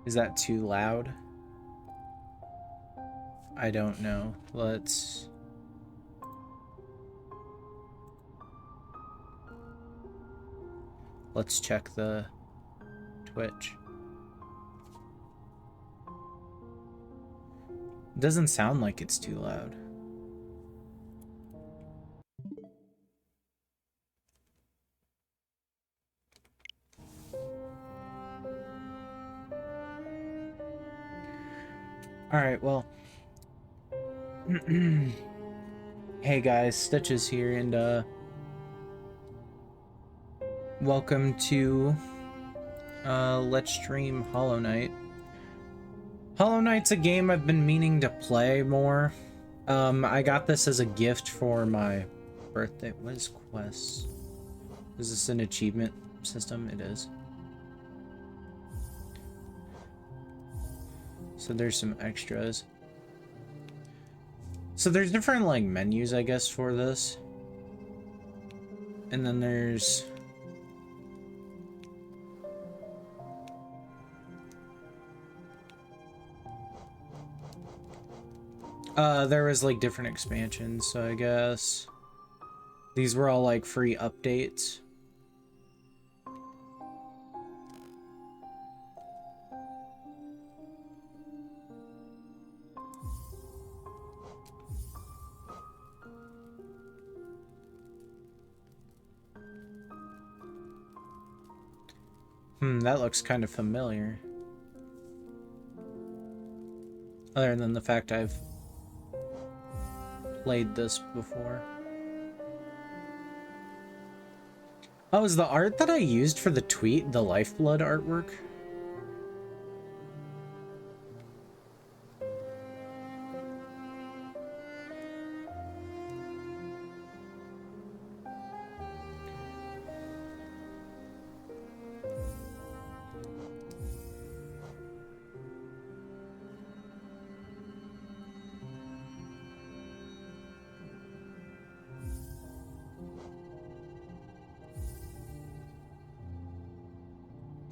Is that too loud? I don't know. Let's check the Twitch. Doesn't sound like it's too loud. Alright, well. Hey guys, Stitches here, and welcome to Let's Stream Hollow Knight. Hollow Knight's a game I've been meaning to play more. I got this as a gift for my birthday. What is quests? Is this an achievement system? It is. So there's some extras. So there's different like menus, I guess, for this. And then there's there was like different expansions, so I guess these were all like free updates. That looks kind of familiar. Other than the fact I've played this before. Oh, is the art that I used for the tweet the Lifeblood artwork?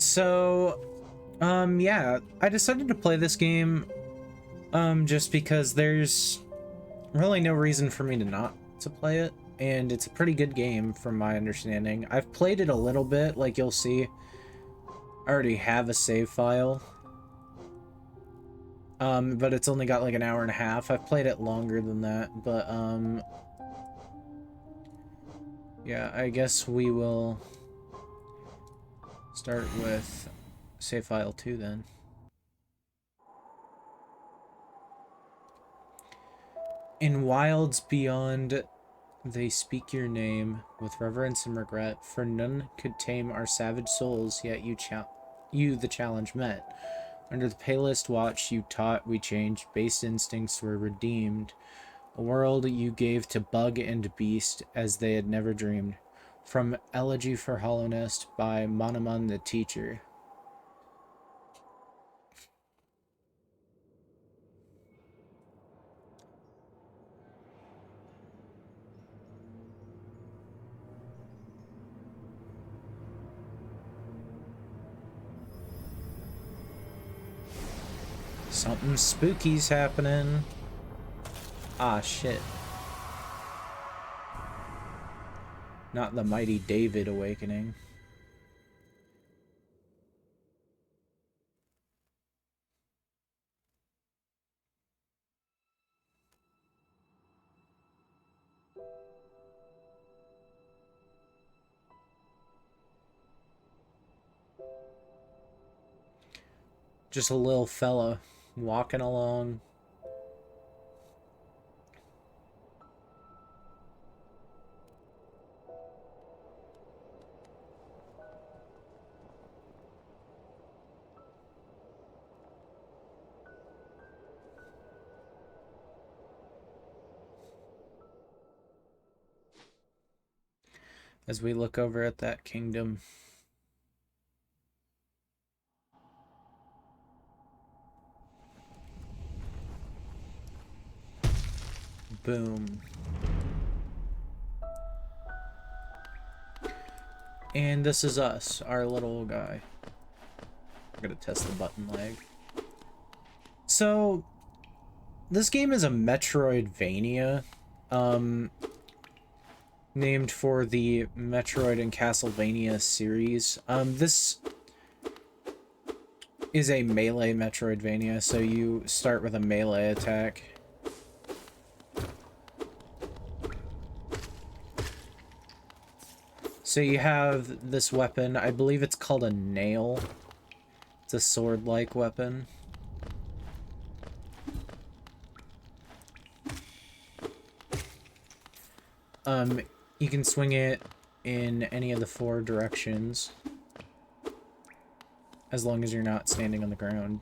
So, yeah, I decided to play this game, just because there's really no reason for me to not to play it, and it's a pretty good game from my understanding. I've played it a little bit, like you'll see. I already have a save file. But it's only got like an hour and a half. I've played it longer than that, but, yeah, I guess we will start with save file 2 then. In wilds beyond, they speak your name with reverence and regret, for none could tame our savage souls, yet you the challenge met. Under the palest watch you taught we changed, base instincts were redeemed. A world you gave to bug and beast as they had never dreamed. From Elegy for Hollownest by Monoman the Teacher. Something spooky's happening. Ah, shit. Not the mighty David awakening. Just a little fella walking along. As we look over at that kingdom. Boom. And this is us, our little guy. I'm gonna test the button lag. So, this game is a Metroidvania, named for the Metroid and Castlevania series. This is a melee Metroidvania, so you start with a melee attack. So you have this weapon, I believe it's called a nail. It's a sword-like weapon. You can swing it in any of the 4 directions, as long as you're not standing on the ground.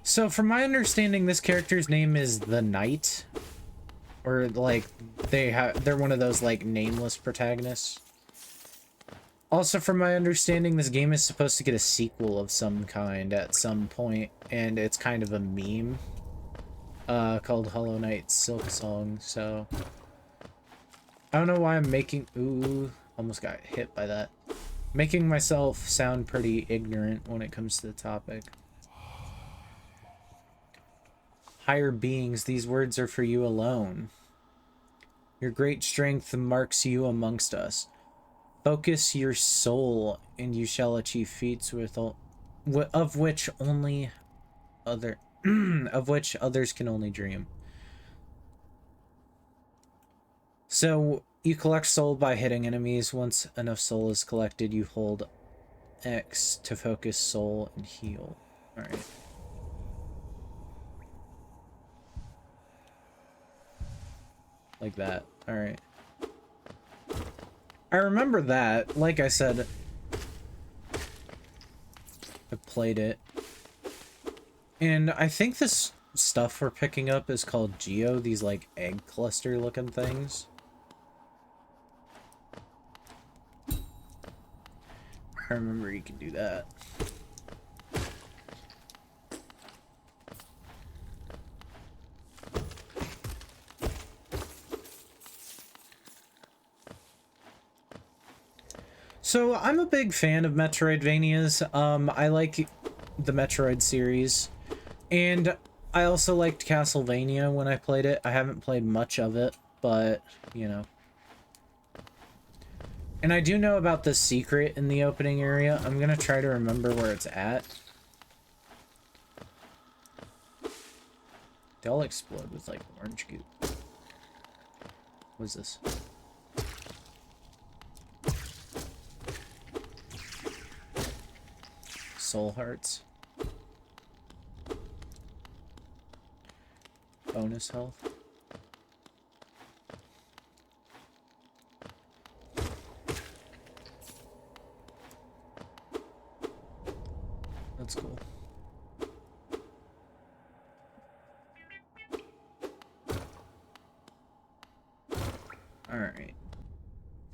So from my understanding, this character's name is the Knight, or like they're one of those like nameless protagonists. Also, from my understanding, this game is supposed to get a sequel of some kind at some point, and it's kind of a meme. Called Hollow Knight Silksong, so I don't know why I'm making... Ooh, almost got hit by that. Making myself sound pretty ignorant when it comes to the topic. Higher beings, these words are for you alone. Your great strength marks you amongst us. Focus your soul, and you shall achieve feats of which others can only dream. So you collect soul by hitting enemies. Once enough soul is collected, you hold X to focus soul and heal. All right. Like that. All right. I remember that. Like I said, I played it. And I think this stuff we're picking up is called Geo, these like egg cluster looking things. I remember you can do that. So I'm a big fan of Metroidvanias. I like the Metroid series. And I also liked Castlevania when I played it. I haven't played much of it, but, you know. And I do know about the secret in the opening area. I'm gonna try to remember where it's at. They all explode with, like, orange goop. What is this? Soul hearts. Bonus health. That's cool. Alright.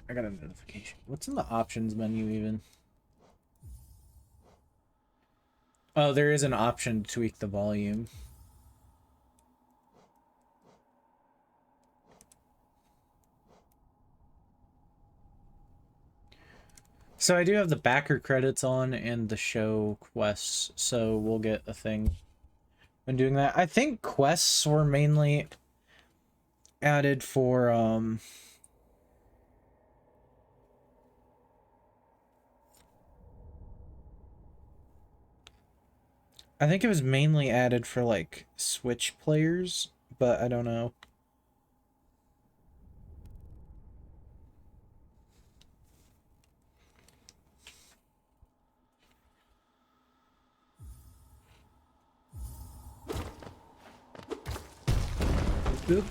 I got a notification. What's in the options menu even? Oh, there is an option to tweak the volume. So I do have the backer credits on and the show quests, so we'll get a thing when doing that. I think quests were mainly added for I think it was mainly added for like Switch players, but I don't know. Oop.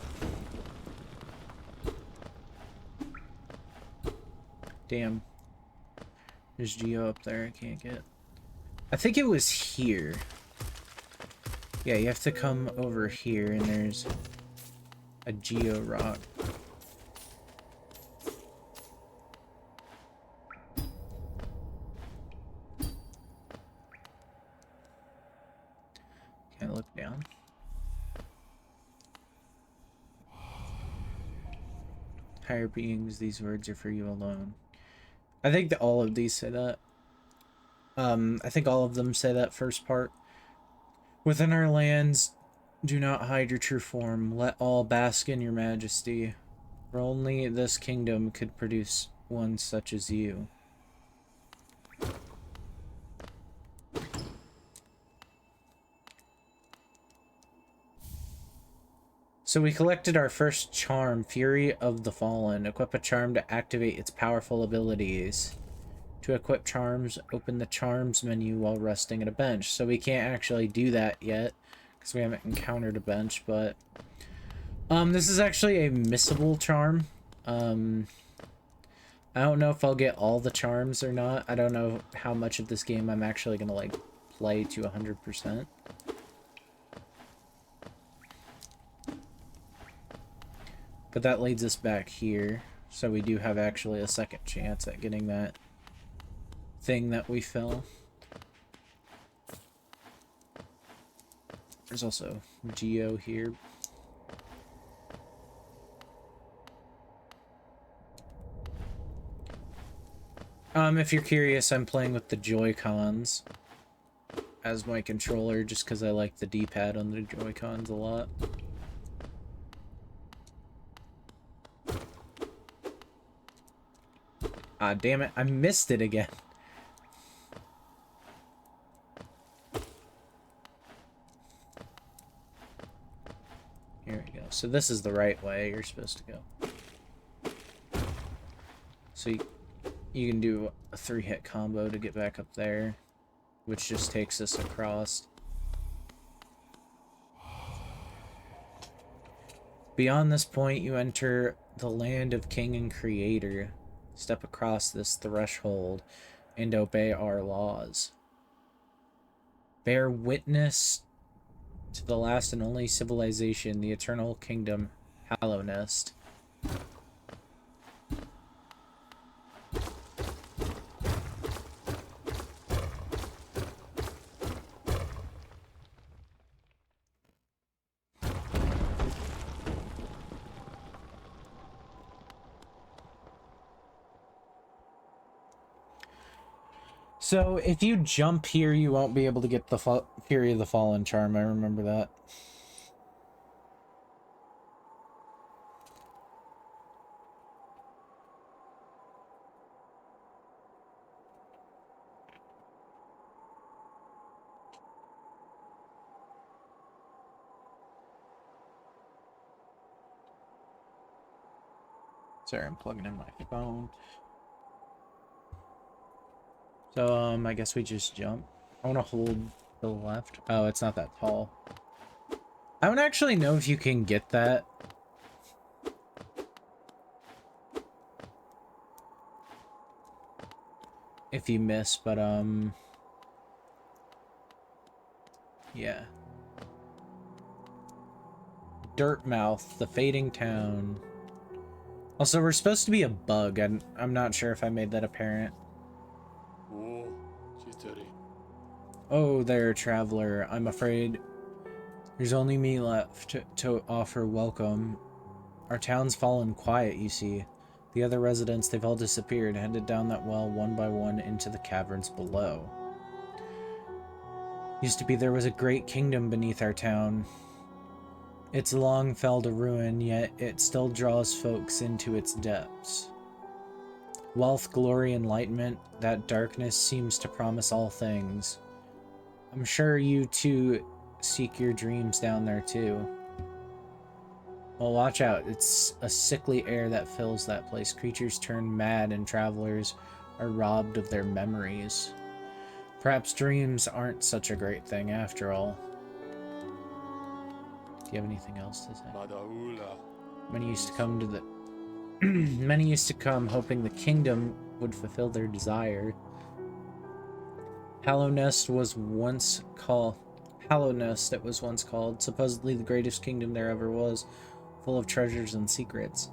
Damn. There's Geo up there I can't get. I think it was here. Yeah, you have to come over here and there's a Geo rock. Can I look down? Higher beings, these words are for you alone. I think that all of these say that. I think all of them say that first part. Within our lands, do not hide your true form. Let all bask in your majesty. For only this kingdom could produce one such as you. So we collected our first charm, Fury of the Fallen. Equip a charm to activate its powerful abilities. To equip charms, open the charms menu while resting at a bench. So we can't actually do that yet, because we haven't encountered a bench, but... this is actually a missable charm. I don't know if I'll get all the charms or not. I don't know how much of this game I'm actually gonna, like, play to 100%. But that leads us back here, so we do have actually a second chance at getting that thing that we fell. There's also Geo here. If you're curious, I'm playing with the Joy-Cons as my controller, just because I like the D-pad on the Joy-Cons a lot. Ah, damn it, I missed it again. Here we go. So this is the right way you're supposed to go. So you can do a 3-hit combo to get back up there, which just takes us across. Beyond this point, you enter the land of King and Creator. Step across this threshold and obey our laws. Bear witness to the last and only civilization, the Eternal Kingdom, Hallownest. So, if you jump here, you won't be able to get the Fury of the Fallen charm. I remember that. Sorry, I'm plugging in my phone. So, I guess we just jump. I want to hold to the left. Oh, it's not that tall. I don't actually know if you can get that. If you miss, but, yeah. Dirtmouth, the fading town. Also, we're supposed to be a bug, and I'm not sure if I made that apparent. Oh there, traveler. I'm afraid there's only me left to offer welcome. Our town's fallen quiet, you see. The other residents, they've all disappeared, headed down that well one by one into the caverns below. Used to be there was a great kingdom beneath our town. It's long fell to ruin, yet it still draws folks into its depths. Wealth, glory, enlightenment, that darkness seems to promise all things. I'm sure you too seek your dreams down there too. Well, watch out. It's a sickly air that fills that place. Creatures turn mad and travelers are robbed of their memories. Perhaps dreams aren't such a great thing after all. Do you have anything else to say? Many used to come to the many used to come hoping the kingdom would fulfill their desire. Hallownest was once called Hallownest, it was once called, supposedly the greatest kingdom there ever was, full of treasures and secrets.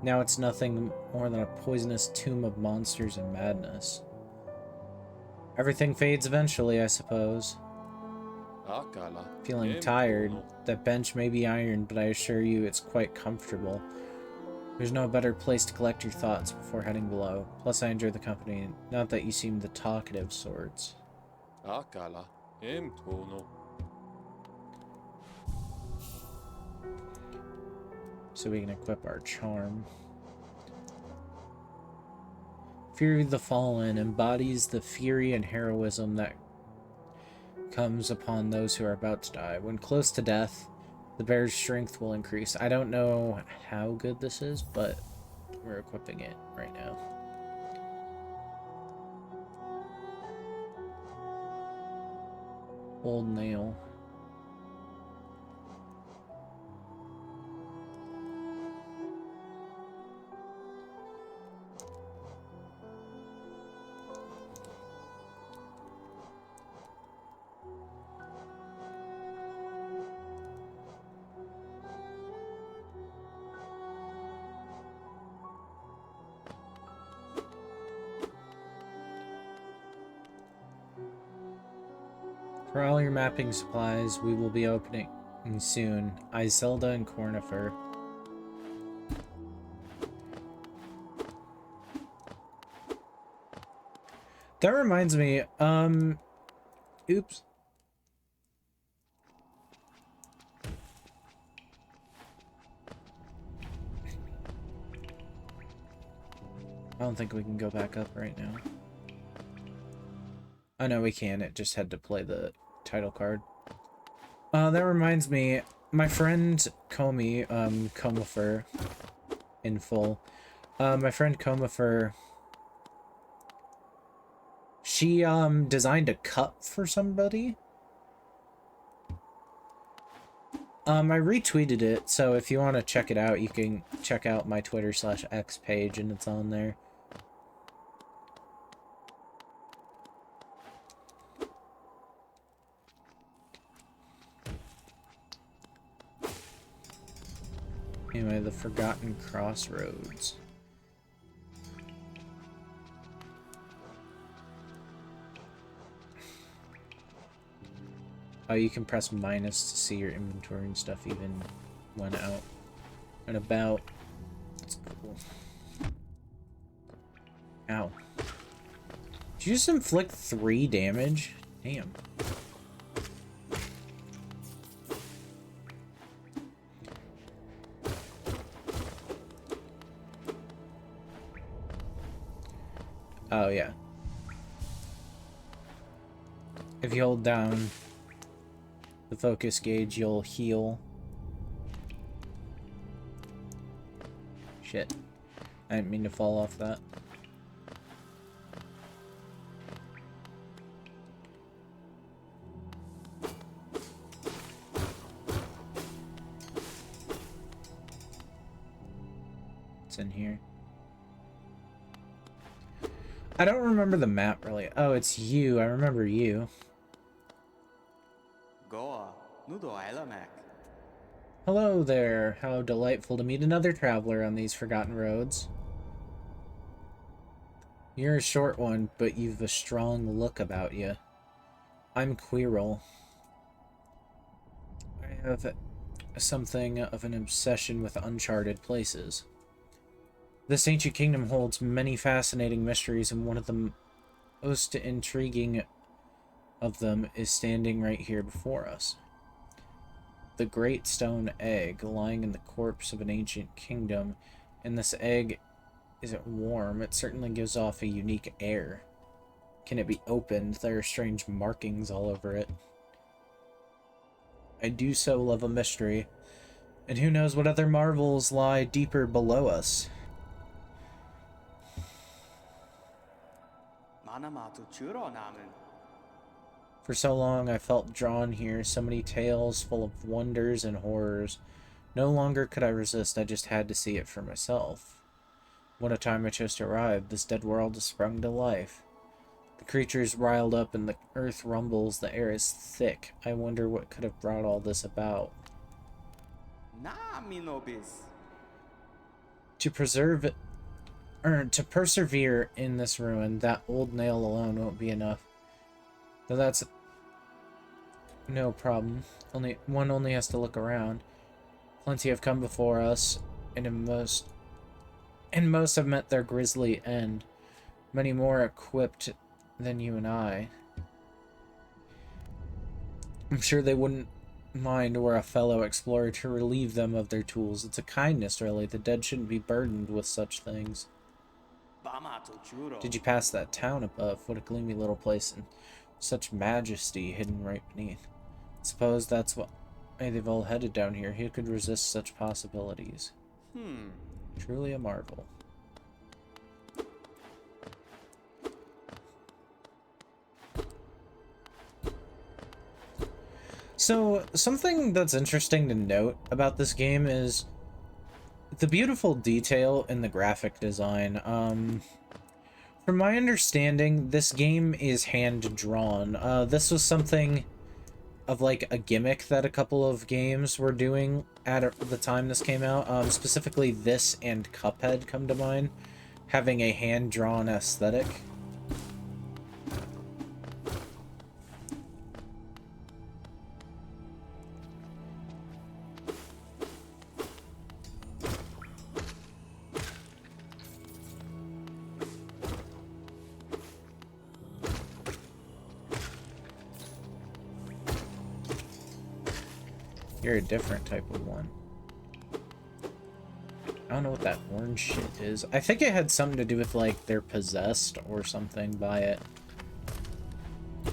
Now it's nothing more than a poisonous tomb of monsters and madness. Everything fades eventually, I suppose. Feeling tired. That bench may be iron, but I assure you it's quite comfortable. There's no better place to collect your thoughts before heading below. Plus, I enjoy the company. Not that you seem the talkative sorts. Akala, tono. So we can equip our charm. Fury of the Fallen embodies the fury and heroism that comes upon those who are about to die. When close to death, the bear's strength will increase. I don't know how good this is, but we're equipping it right now. Old nail. For all your mapping supplies, we will be opening soon. Iselda and Cornifer. That reminds me, oops. I don't think we can go back up right now. Oh no, we can. It just had to play the title card. That reminds me, my friend Komi, Comifer, in full. My friend Comifer, she, designed a cup for somebody. I retweeted it, so if you want to check it out, you can check out my Twitter/X page, and it's on there. Anyway, the Forgotten Crossroads. Oh, you can press minus to see your inventory and stuff even when out and about. That's cool. Ow. Did you just inflict 3 damage? Damn. Oh, yeah. If you hold down the focus gauge, you'll heal. Shit. I didn't mean to fall off that. It's in here. I don't remember the map really. Oh, it's you. I remember you. Hello there. How delightful to meet another traveler on these forgotten roads. You're a short one, but you've a strong look about you. I'm Quirrell. I have something of an obsession with uncharted places. This ancient kingdom holds many fascinating mysteries, and one of the most intriguing of them is standing right here before us. The great stone egg lying in the corpse of an ancient kingdom, and this egg isn't warm. It certainly gives off a unique air. Can it be opened? There are strange markings all over it. I do so love a mystery, and who knows what other marvels lie deeper below us. For so long I felt drawn here, so many tales full of wonders and horrors. No longer could I resist, I just had to see it for myself. What a time I chose to arrive. This dead world has sprung to life. The creatures riled up and the earth rumbles, the air is thick. I wonder what could have brought all this about. To persevere in this ruin, that old nail alone won't be enough. Though that's no problem. One only has to look around. Plenty have come before us, and And most have met their grisly end. Many more equipped than you and I. I'm sure they wouldn't mind were a fellow explorer to relieve them of their tools. It's a kindness, really. The dead shouldn't be burdened with such things. Did you pass that town above? What a gloomy little place, and such majesty hidden right beneath. Suppose that's why they've all headed down here. Who could resist such possibilities? Truly a marvel. So, something that's interesting to note about this game is the beautiful detail in the graphic design. From my understanding, this game is hand-drawn. This was something of like a gimmick that a couple of games were doing at the time this came out. Specifically, this and Cuphead come to mind, having a hand-drawn aesthetic. You're a different type of one. I don't know what that orange shit is. I think it had something to do with, like, they're possessed or something by it.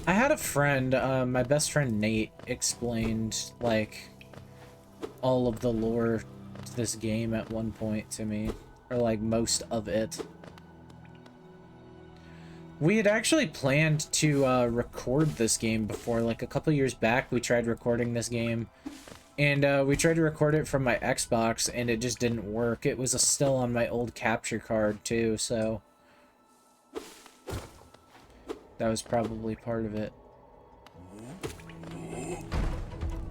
I had a friend, my best friend Nate, explained, like, all of the lore to this game at one point to me. Or, like, most of it. We had actually planned to record this game before. Like, a couple years back, we tried recording this game. And we tried to record it from my Xbox, and it just didn't work. It was still on my old capture card, too, so... that was probably part of it.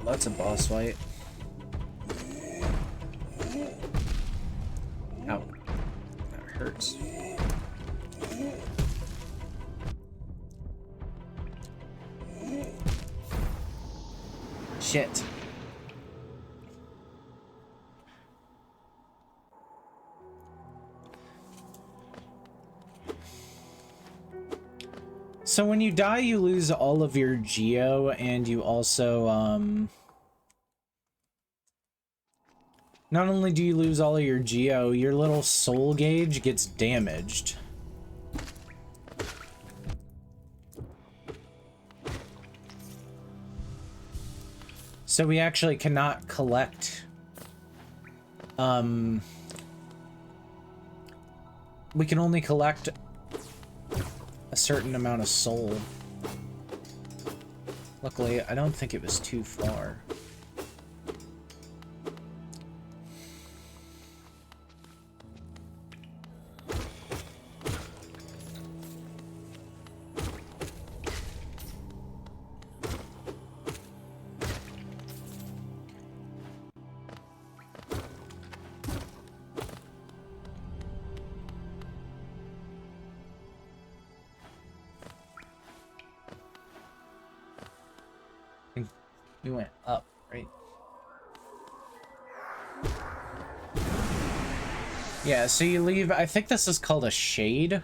That's a boss fight. Ow. That hurts. Shit. So when you die, you lose all of your geo, and you also, not only do you lose all of your geo, your little soul gauge gets damaged. So we actually cannot collect, we can only collect a certain amount of soul. Luckily, I don't think it was too far. We went up, right? Yeah, so you leave, I think this is called a shade.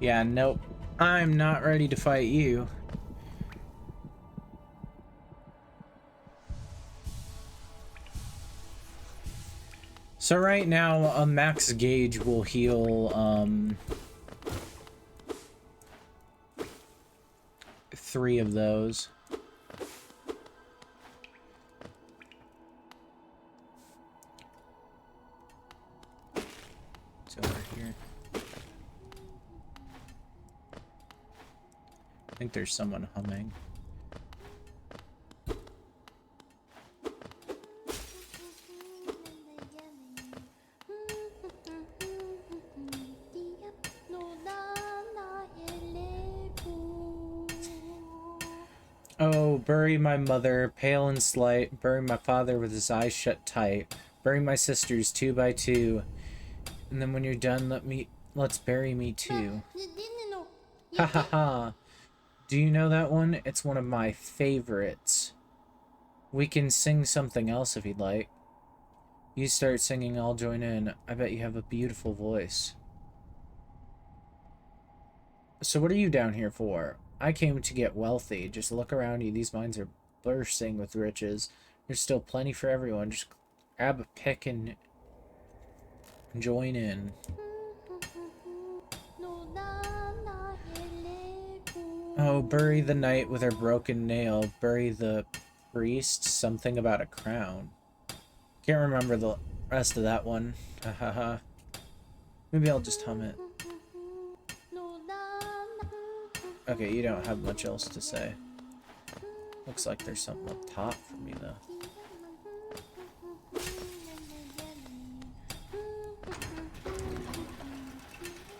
Yeah, nope. I'm not ready to fight you. So right now, a max gauge will heal, 3 of those. It's over here. I think there's someone humming. Oh, bury my mother, pale and slight. Bury my father with his eyes shut tight. Bury my sisters 2 by 2. And then when you're done, let Let's Bury Me Too. Ha ha ha. Do you know that one? It's one of my favorites. We can sing something else if you'd like. You start singing, I'll join in. I bet you have a beautiful voice. So what are you down here for? I came to get wealthy. Just look around you. These mines are bursting with riches. There's still plenty for everyone. Just grab a pick and join in. Oh, bury the knight with her broken nail. Bury the priest. Something about a crown. Can't remember the rest of that one. Hahaha. Maybe I'll just hum it. Okay, you don't have much else to say. Looks like there's something up top for me, though.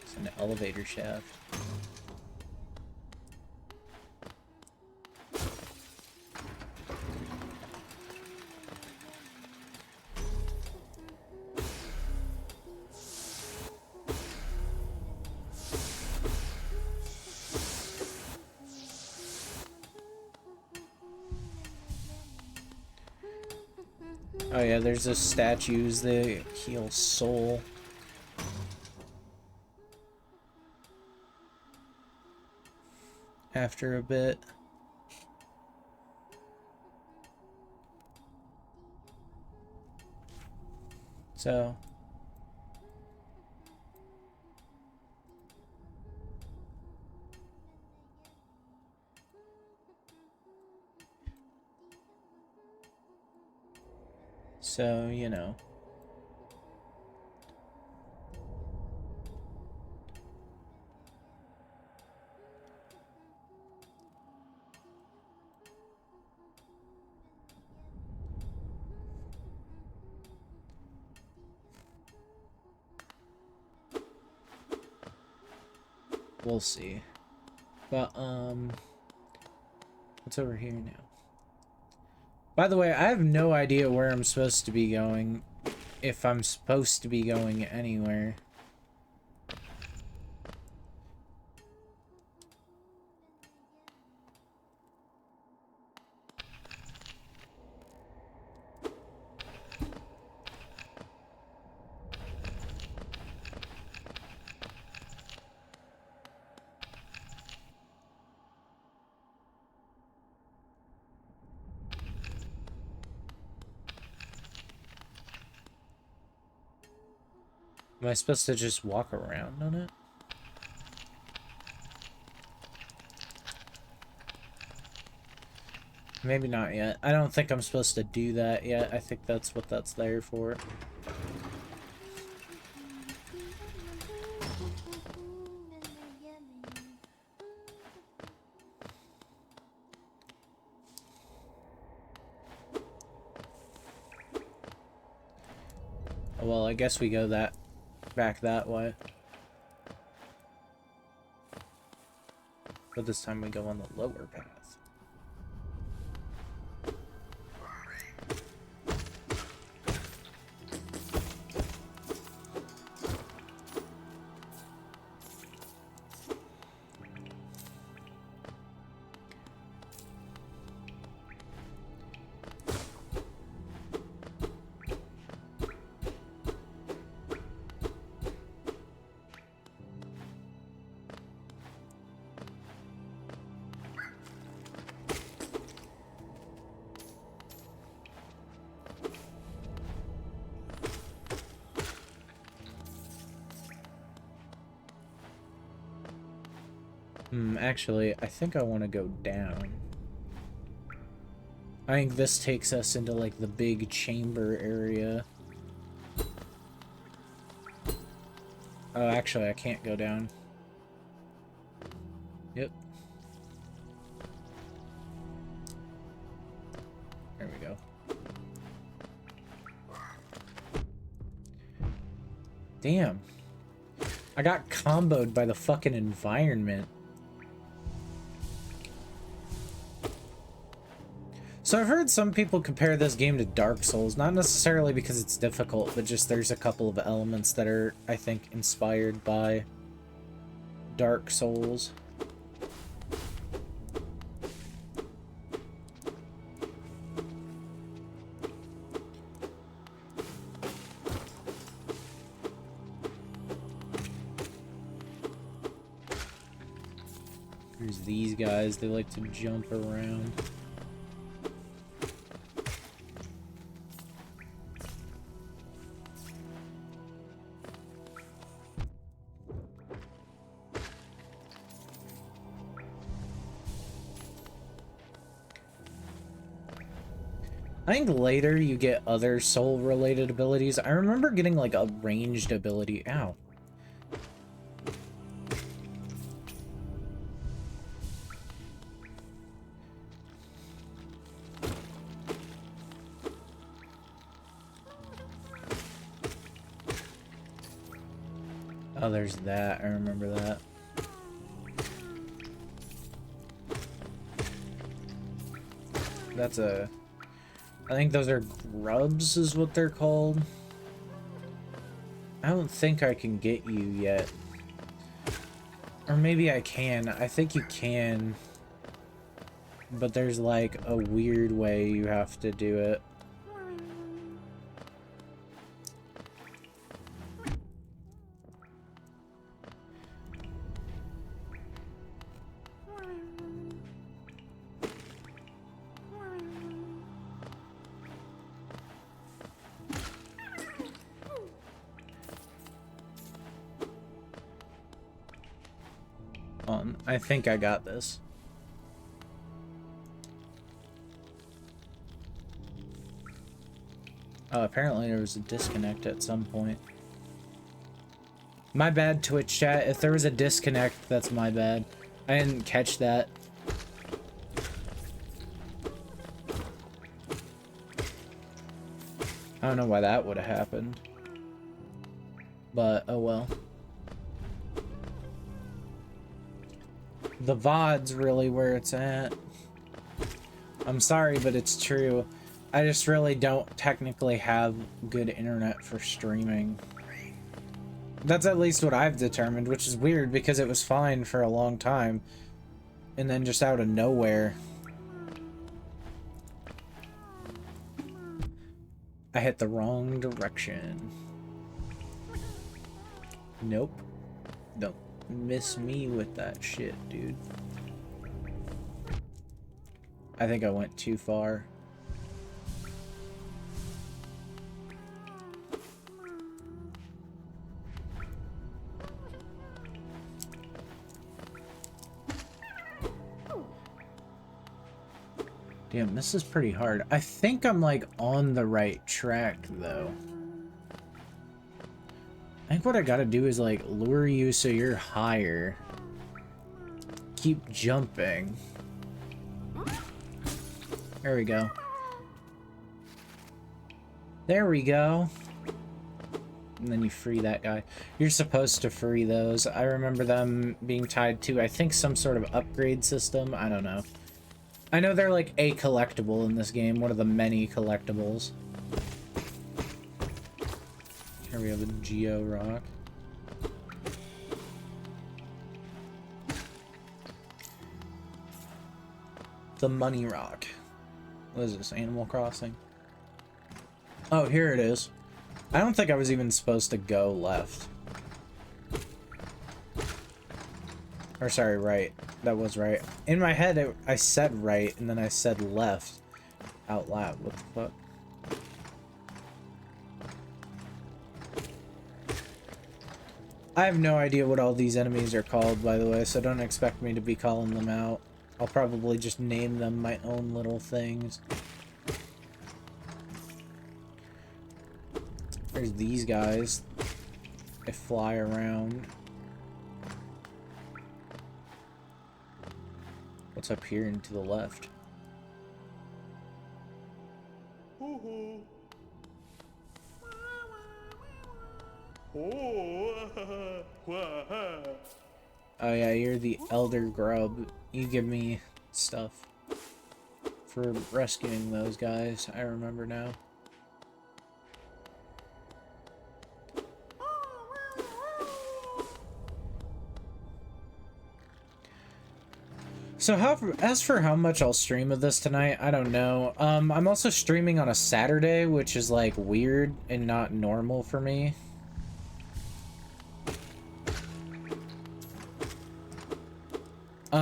It's an elevator shaft. Oh yeah, there's those statues that heal soul. After a bit. So. So, you know. We'll see. But, what's over here now? By the way, I have no idea where I'm supposed to be going. If I'm supposed to be going anywhere. Am I supposed to just walk around on it? Maybe not yet. I don't think I'm supposed to do that yet. I think that's what that's there for. Well, I guess we go back that way. But this time we go on the lower path. Actually, I think I want to go down. I think this takes us into, like, the big chamber area. Oh, actually, I can't go down. Yep. There we go. Damn. I got comboed by the fucking environment. So I've heard some people compare this game to Dark Souls, not necessarily because it's difficult, but just there's a couple of elements that are, I think, inspired by Dark Souls. There's these guys, they like to jump around. I think later you get other soul-related abilities. I remember getting like a ranged ability. Ow. Oh, there's that. I remember that. That's a... I think those are grubs is what they're called. I don't think I can get you yet. Or maybe I can. I think you can. But there's like a weird way you have to do it. I think I got this. Oh, apparently there was a disconnect at some point. My bad, Twitch chat. If there was a disconnect, that's my bad. I didn't catch that. I don't know why that would have happened. But, oh well. The VOD's really where it's at. I'm sorry, but it's true. I just really don't technically have good internet for streaming. That's at least what I've determined, which is weird because it was fine for a long time. And then just out of nowhere, I hit the wrong direction. Nope. Don't miss me with that shit, dude. I think I went too far. Damn, this is pretty hard. I think I'm like on the right track though. I think what I gotta do is like lure you so you're higher. Keep jumping. There we go. There we go. And then you free that guy. You're supposed to free those. I remember them being tied to, I think, some sort of upgrade system. I don't know. I know they're like a collectible in this game. One of the many collectibles. Here we have a Geo Rock. The Money Rock. What is this? Animal Crossing? Oh, here it is. I don't think I was even supposed to go left. Or sorry, right. That was right. In my head, I said right, and then I said left out loud. What the fuck? I have no idea what all these enemies are called, by the way, so don't expect me to be calling them out. I'll probably just name them my own little things. There's these guys. They fly around. What's up here and to the left? Oh yeah, you're the Elder Grub. You give me stuff for rescuing those guys. I remember now. So as for how much I'll stream of this tonight, I don't know. I'm also streaming on a Saturday, which is like weird and not normal for me.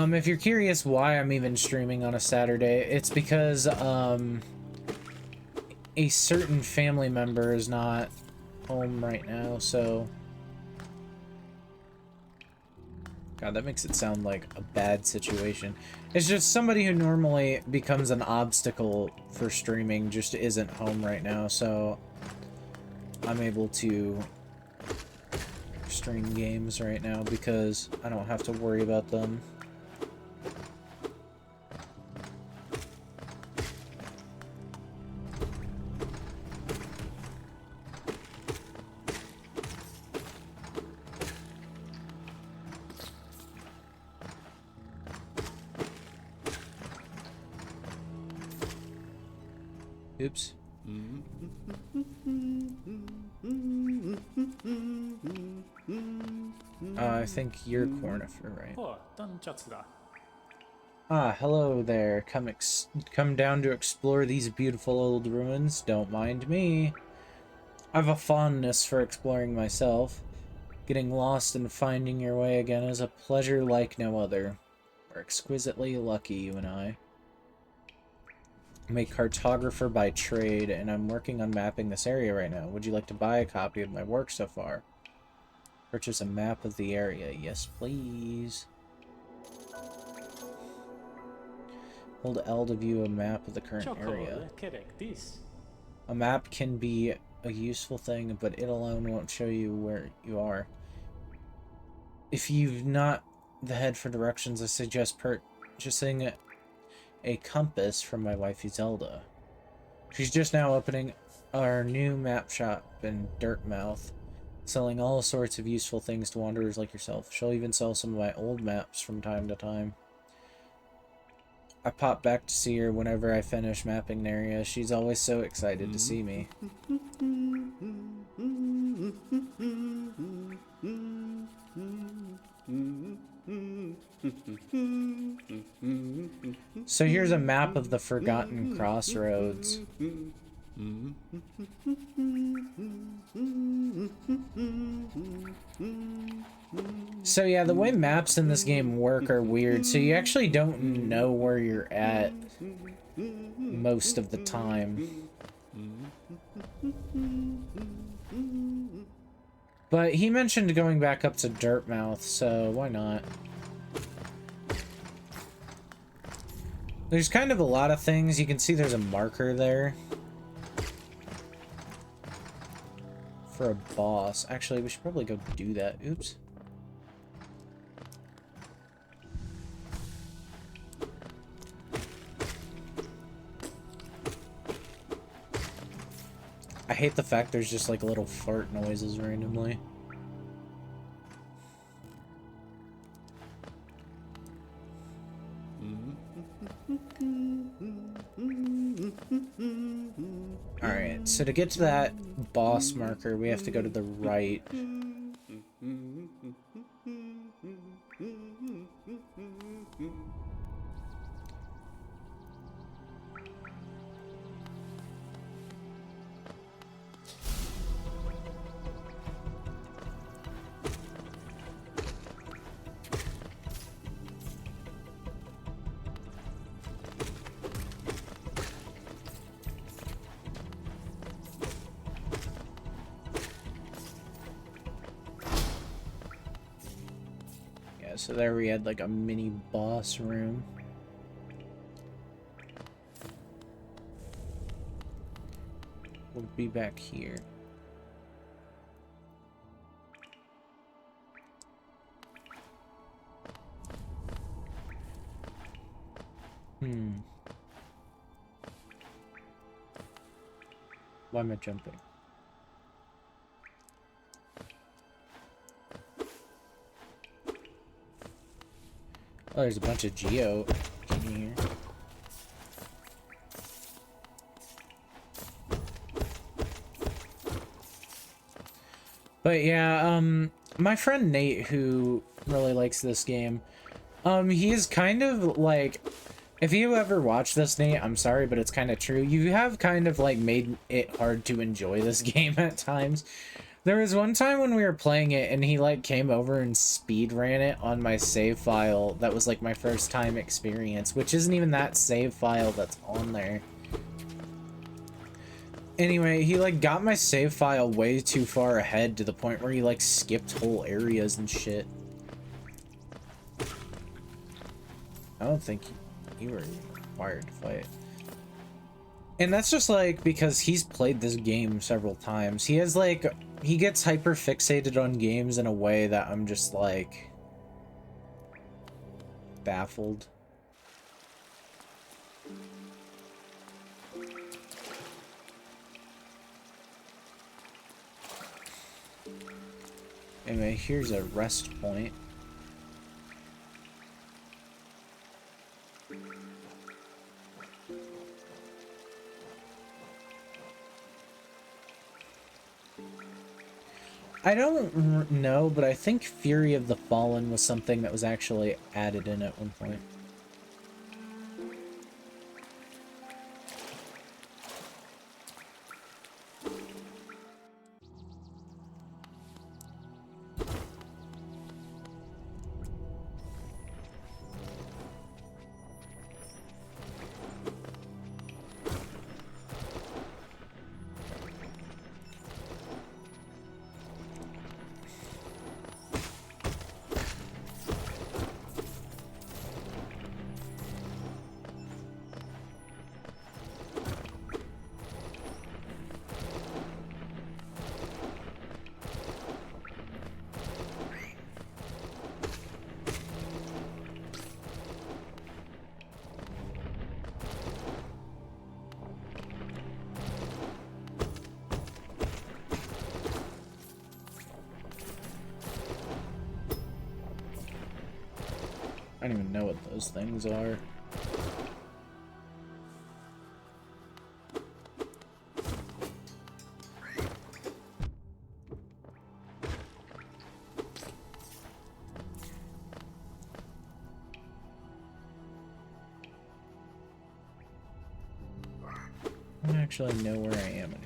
If you're curious why I'm even streaming on a Saturday, it's because a certain family member is not home right now, so... God, that makes it sound like a bad situation. It's just somebody who normally becomes an obstacle for streaming just isn't home right now, so I'm able to stream games right now because I don't have to worry about them. Oops. I think you're Cornifer, right? Ah, hello there. Come down to explore these beautiful old ruins. Don't mind me. I've a fondness for exploring myself. Getting lost and finding your way again is a pleasure like no other. We're exquisitely lucky, you and I. I'm a cartographer by trade, and I'm working on mapping this area right now. Would you like to buy a copy of my work so far? Purchase a map of the area. Yes, please. Hold L to view a map of the current area. A map can be a useful thing, but it alone won't show you where you are. If you've not the head for directions, I suggest purchasing a compass from my wifey Zelda. She's just now opening our new map shop in Dirtmouth, selling all sorts of useful things to wanderers like yourself. She'll even sell some of my old maps from time to time. I pop back to see her whenever I finish mapping an area. She's always so excited to see me. So here's a map of the Forgotten Crossroads. So yeah, the way maps in this game work are weird, so you actually don't know where you're at most of the time. But he mentioned going back up to Dirtmouth, so why not? There's kind of a lot of things. You can see there's a marker there for a boss. Actually, we should probably go do that. Oops. I hate the fact there's just like little fart noises randomly. Alright, so to get to that boss marker, we have to go to the right. So there we had like a mini boss room. We'll be back here. Why am I jumping? Oh, there's a bunch of geo in here. But yeah, my friend Nate, who really likes this game, he is kind of like, if you ever watch this, Nate, I'm sorry, but it's kind of true. You have kind of like made it hard to enjoy this game at times. There was one time when we were playing it and he like came over and speed ran it on my save file. That was like my first time experience, which isn't even that save file that's on there. Anyway, he like got my save file way too far ahead to the point where he like skipped whole areas and shit. I don't think you were required to fight. And that's just like because he's played this game several times. He has like, he gets hyper fixated on games in a way that I'm just like baffled. Anyway, here's a rest point. I don't know, but I think Fury of the Fallen was something that was actually added in at one point. I don't even know what those things are. I don't actually know where I am anymore.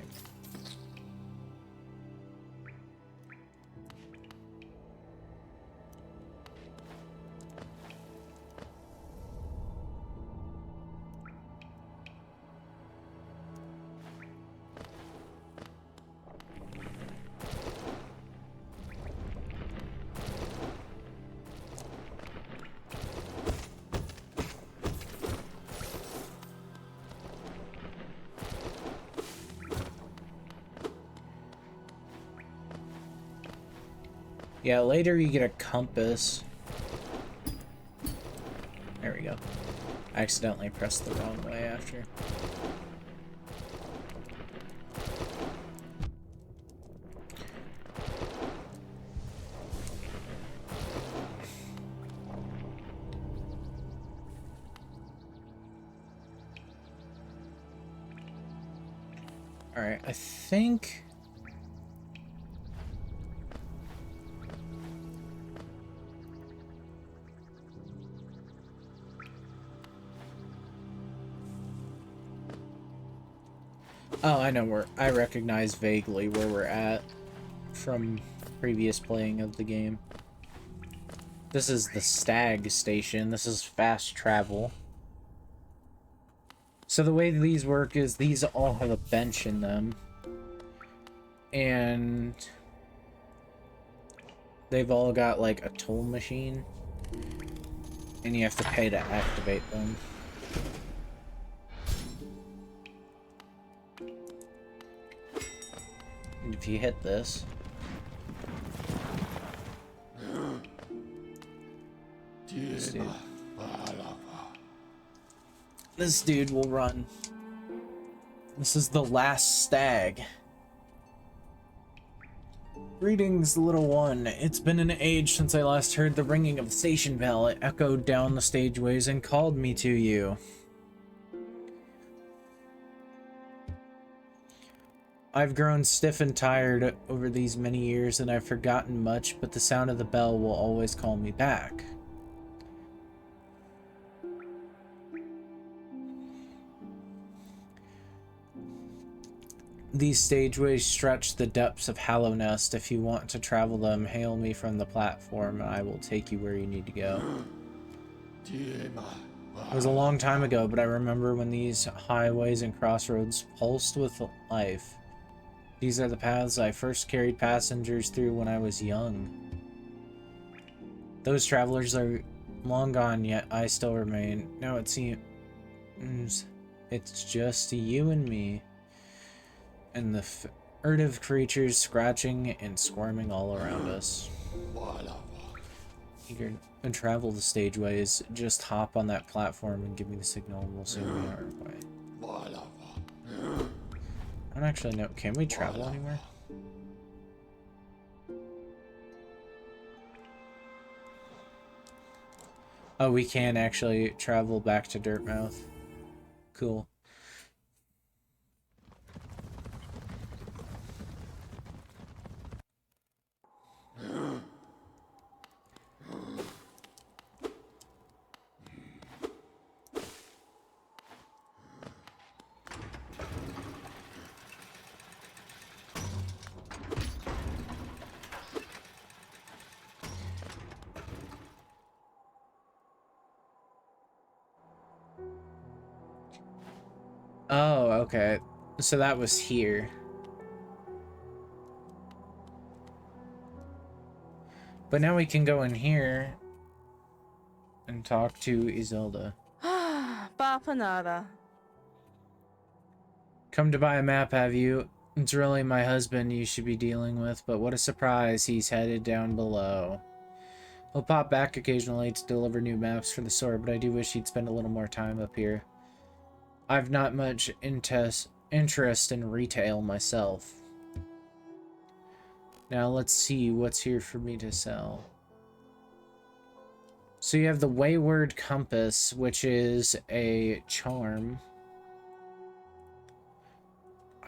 Yeah, later you get a compass. There we go. I accidentally pressed the wrong way after. Alright, I think... Oh, I know where, I recognize vaguely where we're at from previous playing of the game. This is the Stag Station. This is fast travel. So the way these work is these all have a bench in them. And they've all got like a toll machine. And you have to pay to activate them. And if you hit this, this dude will run. This is the last stag. Greetings, little one. It's been an age since I last heard the ringing of the station bell. It echoed down the stageways and called me to you. I've grown stiff and tired over these many years, and I've forgotten much, but the sound of the bell will always call me back. These stageways stretch the depths of Hallownest. If you want to travel them, hail me from the platform, and I will take you where you need to go. It was a long time ago, but I remember when these highways and crossroads pulsed with life. These are the paths I first carried passengers through when I was young. Those travelers are long gone, yet I still remain. Now it seems it's just you and me, and the furtive creatures scratching and squirming all around us. Eager to travel the stageways, just hop on that platform and give me the signal, and we'll soon be on our way. I don't actually know. Can we travel anywhere? Oh, we can actually travel back to Dirtmouth. Cool. Oh, okay. So that was here. But now we can go in here and talk to Isilda. Bapanada. Come to buy a map, have you? It's really my husband you should be dealing with, but what a surprise, he's headed down below. He'll pop back occasionally to deliver new maps for the store, but I do wish he'd spend a little more time up here. I've not much interest in retail myself. Now let's see what's here for me to sell. So you have the Wayward Compass, which is a charm.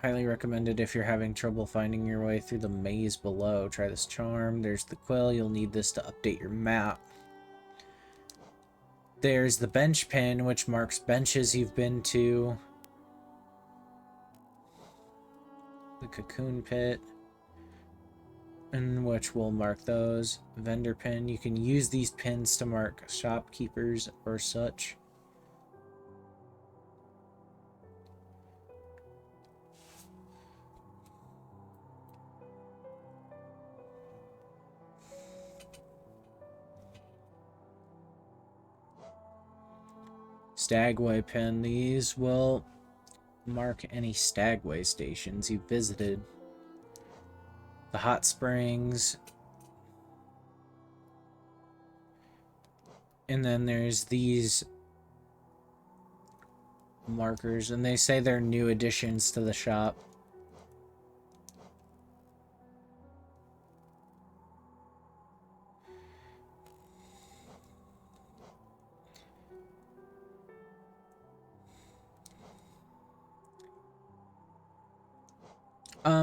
Highly recommended if you're having trouble finding your way through the maze below. Try this charm. There's the quill. You'll need this to update your map. There's the bench pin, which marks benches you've been to. The cocoon pit, and which will mark those. Vendor pin. You can use these pins to mark shopkeepers or such. Stagway pin. These will mark any Stagway stations you visited. The hot springs. And then there's these markers, and they say they're new additions to the shop.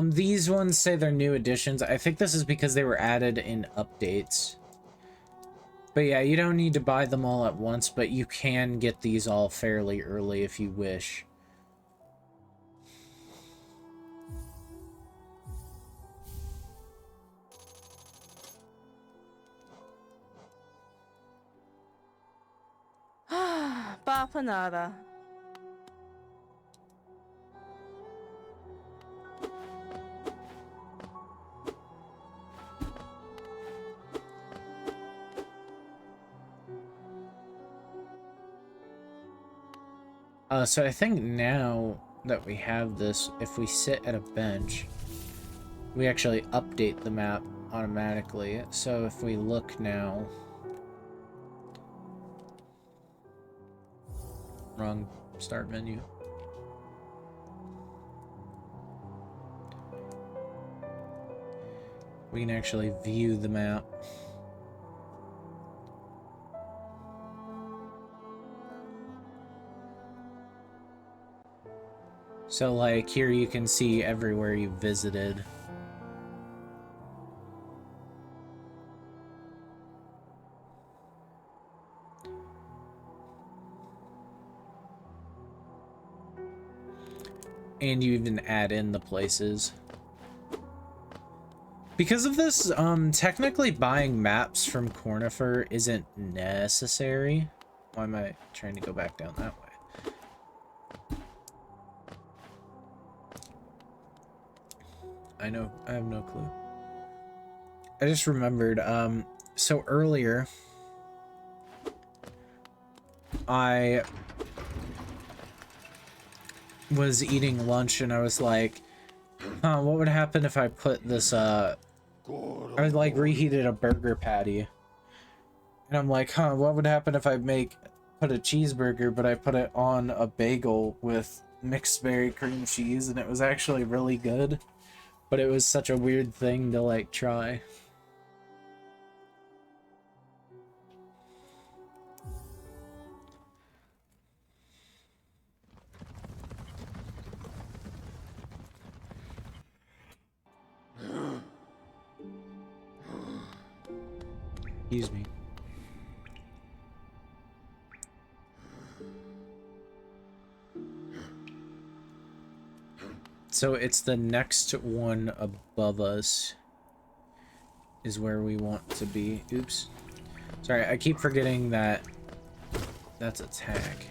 These ones say they're new additions. I think this is because they were added in updates. But yeah, you don't need to buy them all at once, but you can get these all fairly early if you wish. Bapanada. So I think now that we have this, if we sit at a bench, we actually update the map automatically. So if we look now... Wrong start menu. We can actually view the map. So like here you can see everywhere you visited. And you even add in the places. Because of this, technically buying maps from Cornifer isn't necessary. Why am I trying to go back down that way? I have no clue. I just remembered, so earlier, I was eating lunch and I was like, huh, what would happen if I put this, I like reheated a burger patty. And I'm like, huh, what would happen if I put a cheeseburger, but I put it on a bagel with mixed berry cream cheese, and it was actually really good. But it was such a weird thing to like try. Excuse me. So it's the next one above us is where we want to be. Oops. Sorry, I keep forgetting that that's attack.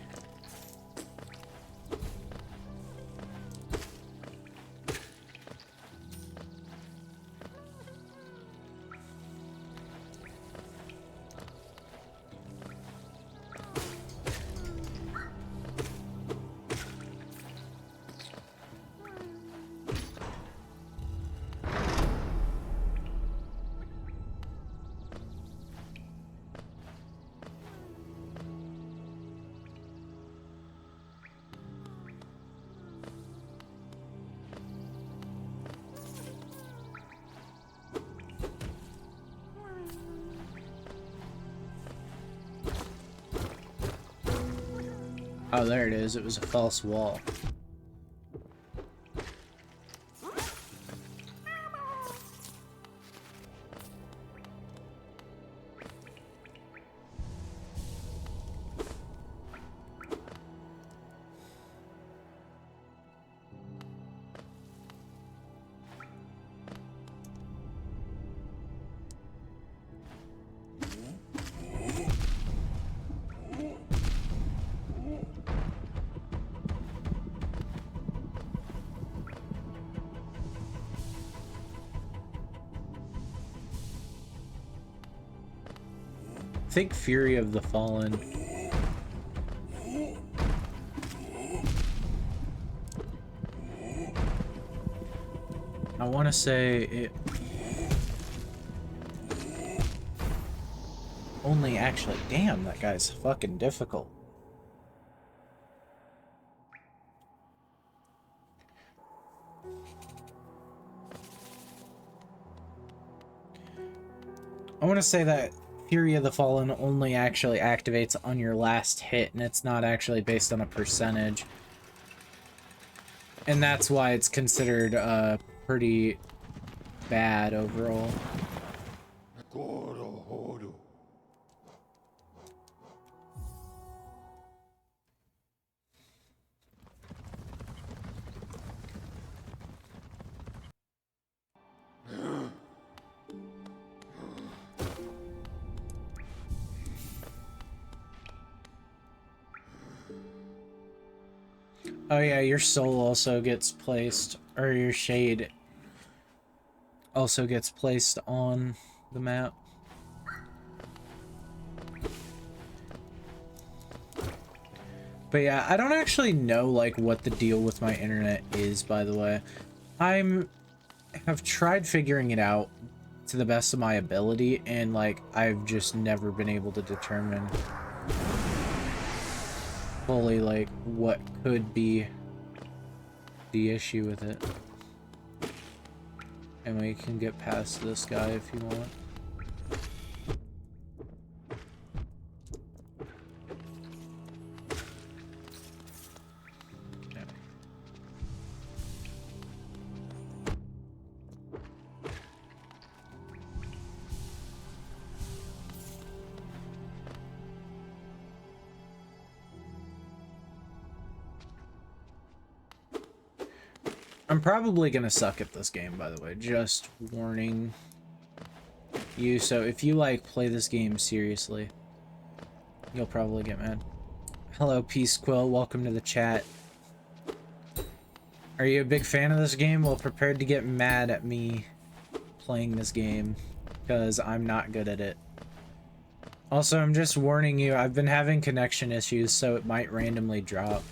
Oh, there it is. It was a false wall. I think Fury of the Fallen. I want to say it only actually, damn, that guy's fucking difficult. I want to say that Fury of the Fallen only actually activates on your last hit, and it's not actually based on a percentage. And that's why it's considered pretty bad overall. Oh yeah, your soul also gets placed, or your shade also gets placed on the map. But yeah, I don't actually know like what the deal with my internet is, by the way. Have tried figuring it out to the best of my ability, and like I've just never been able to determine fully like what could be the issue with it. And we can get past this guy if you want. I'm probably gonna suck at this game, by the way. Just warning you. So if you, like, play this game seriously, you'll probably get mad. Hello, Peace Quill. Welcome to the chat. Are you a big fan of this game? Well, prepared to get mad at me playing this game, because I'm not good at it. Also, I'm just warning you, I've been having connection issues, so it might randomly drop.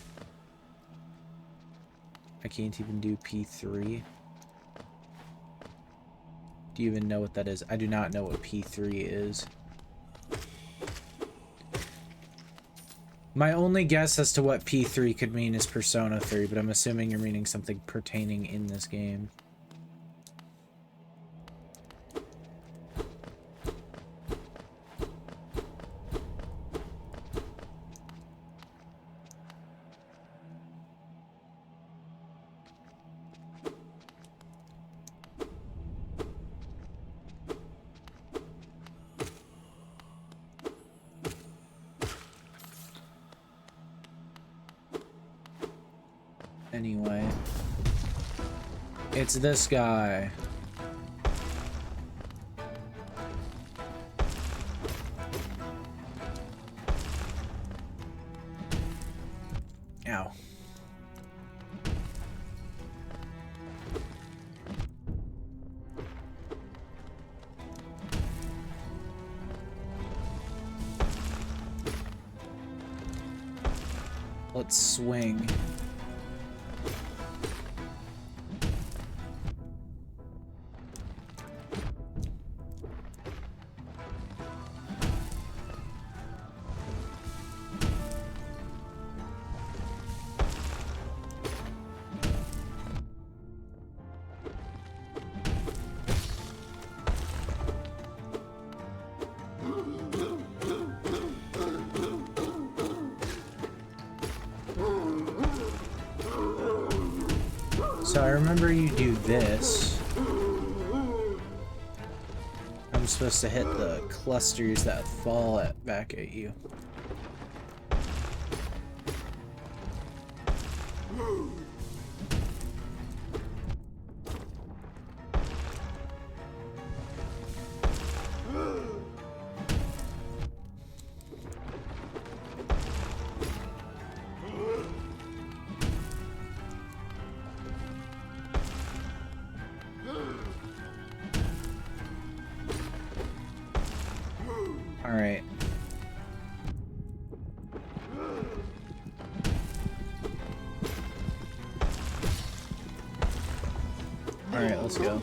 I can't even do P3. Do you even know what that is? I do not know what P3 is. My only guess as to what P3 could mean is Persona 3, but I'm assuming you're meaning something pertaining in this game. Anyway, it's this guy. Ow. Let's swing. So I remember you do this. I'm supposed to hit the clusters that fall back at you. Alright. Alright, let's go.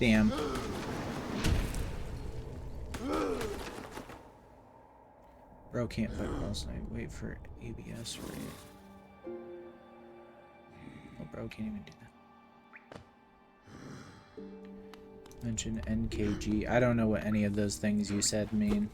Damn. Bro can't fight boss night. Wait for ABS rate. Oh, bro can't even do that. Mention NKG. I don't know what any of those things you said mean.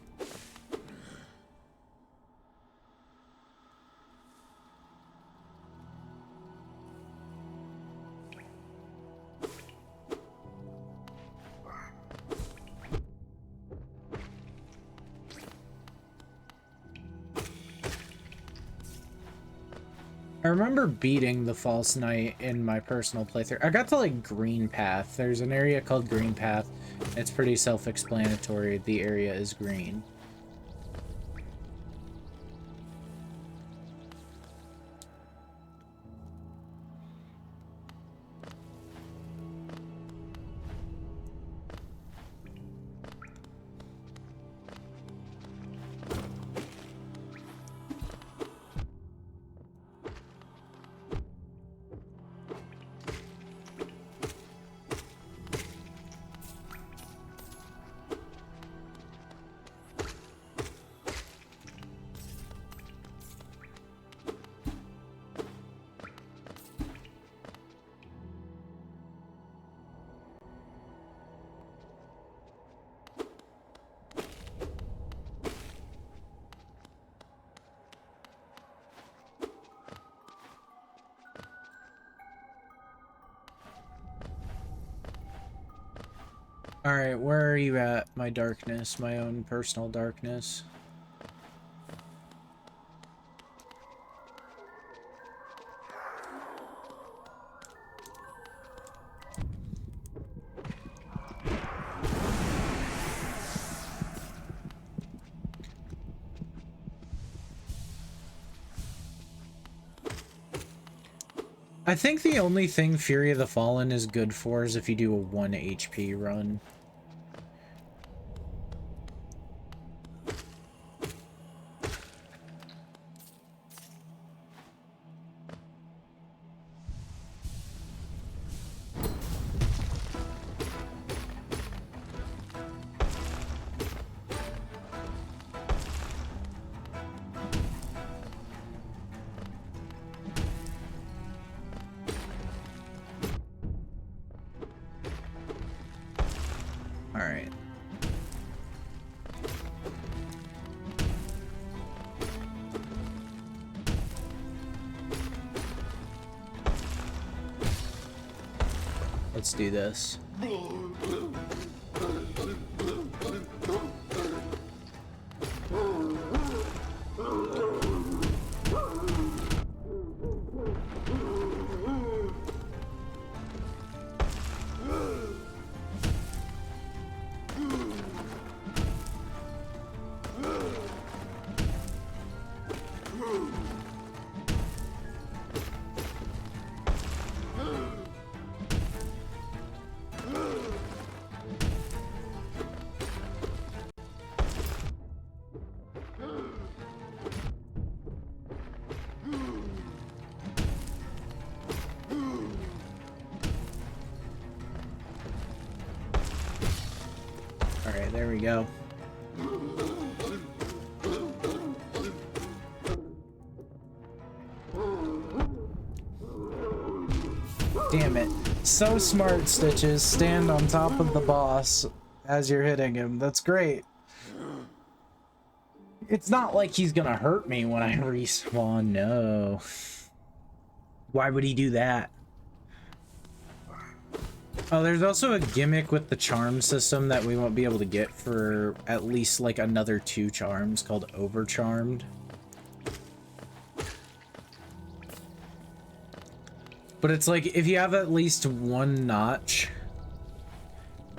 I remember beating the False Knight in my personal playthrough. I got to, like, Green Path. There's an area called Green Path. It's pretty self-explanatory. The area is green. Alright, where are you at, my darkness? My own personal darkness. I think the only thing Fury of the Fallen is good for is if you do a 1 HP run. Alright. Let's do this. Alright, there we go. Damn it. So smart, Stitches. Stand on top of the boss as you're hitting him. That's great. It's not like he's gonna hurt me when I respawn, no. Why would he do that? Oh, there's also a gimmick with the charm system that we won't be able to get for at least like another 2 charms called Overcharmed. But it's like if you have at least 1 notch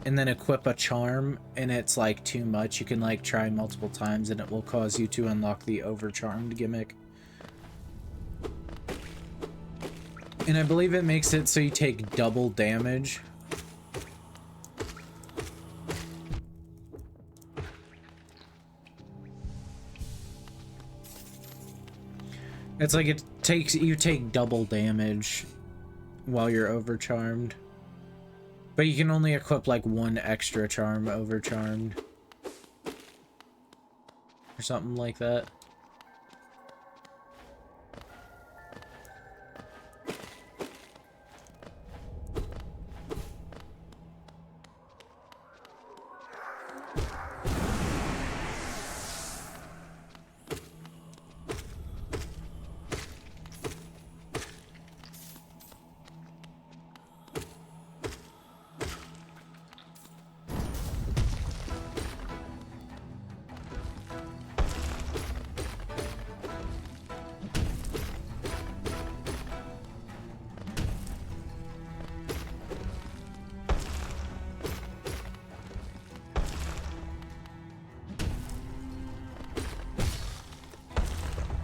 and then equip a charm and it's like too much, you can like try multiple times and it will cause you to unlock the Overcharmed gimmick. And I believe it makes it so you take double damage. It's like you take double damage while you're overcharmed. But you can only equip like 1 extra charm overcharmed. Or something like that.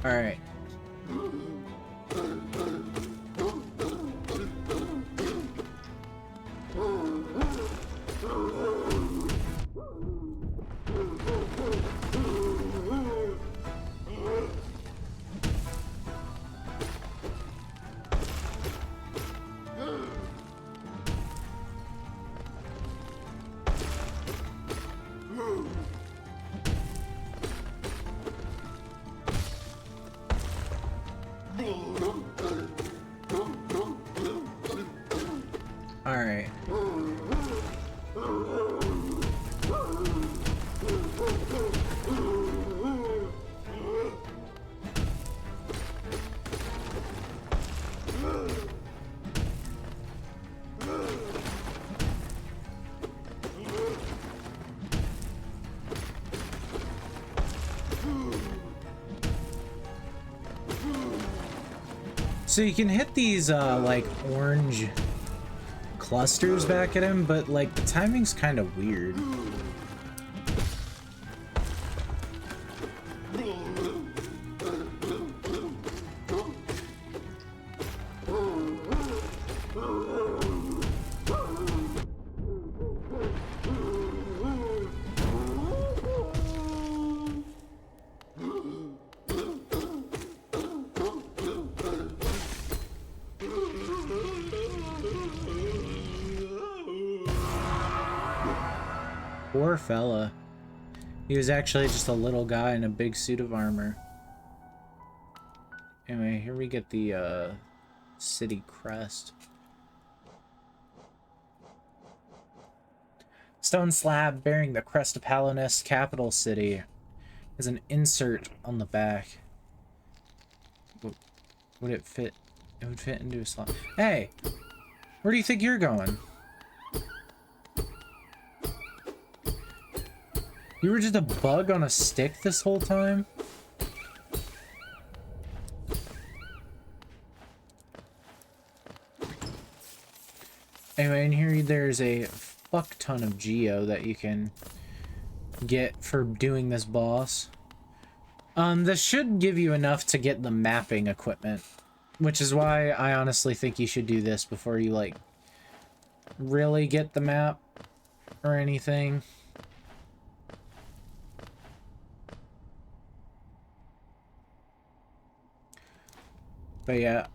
All right. So you can hit these, like, orange clusters back at him, but, like, the timing's kind of weird. Poor fella. He was actually just a little guy in a big suit of armor. Anyway, here we get the city crest. Stone slab bearing the crest of Hallownest capital city has an insert on the back. Would it fit? It would fit into a slot. Hey! Where do you think you're going? You were just a bug on a stick this whole time? Anyway, in here there's a fuck ton of geo that you can get for doing this boss. This should give you enough to get the mapping equipment, which is why I honestly think you should do this before you, like, really get the map or anything. But yeah.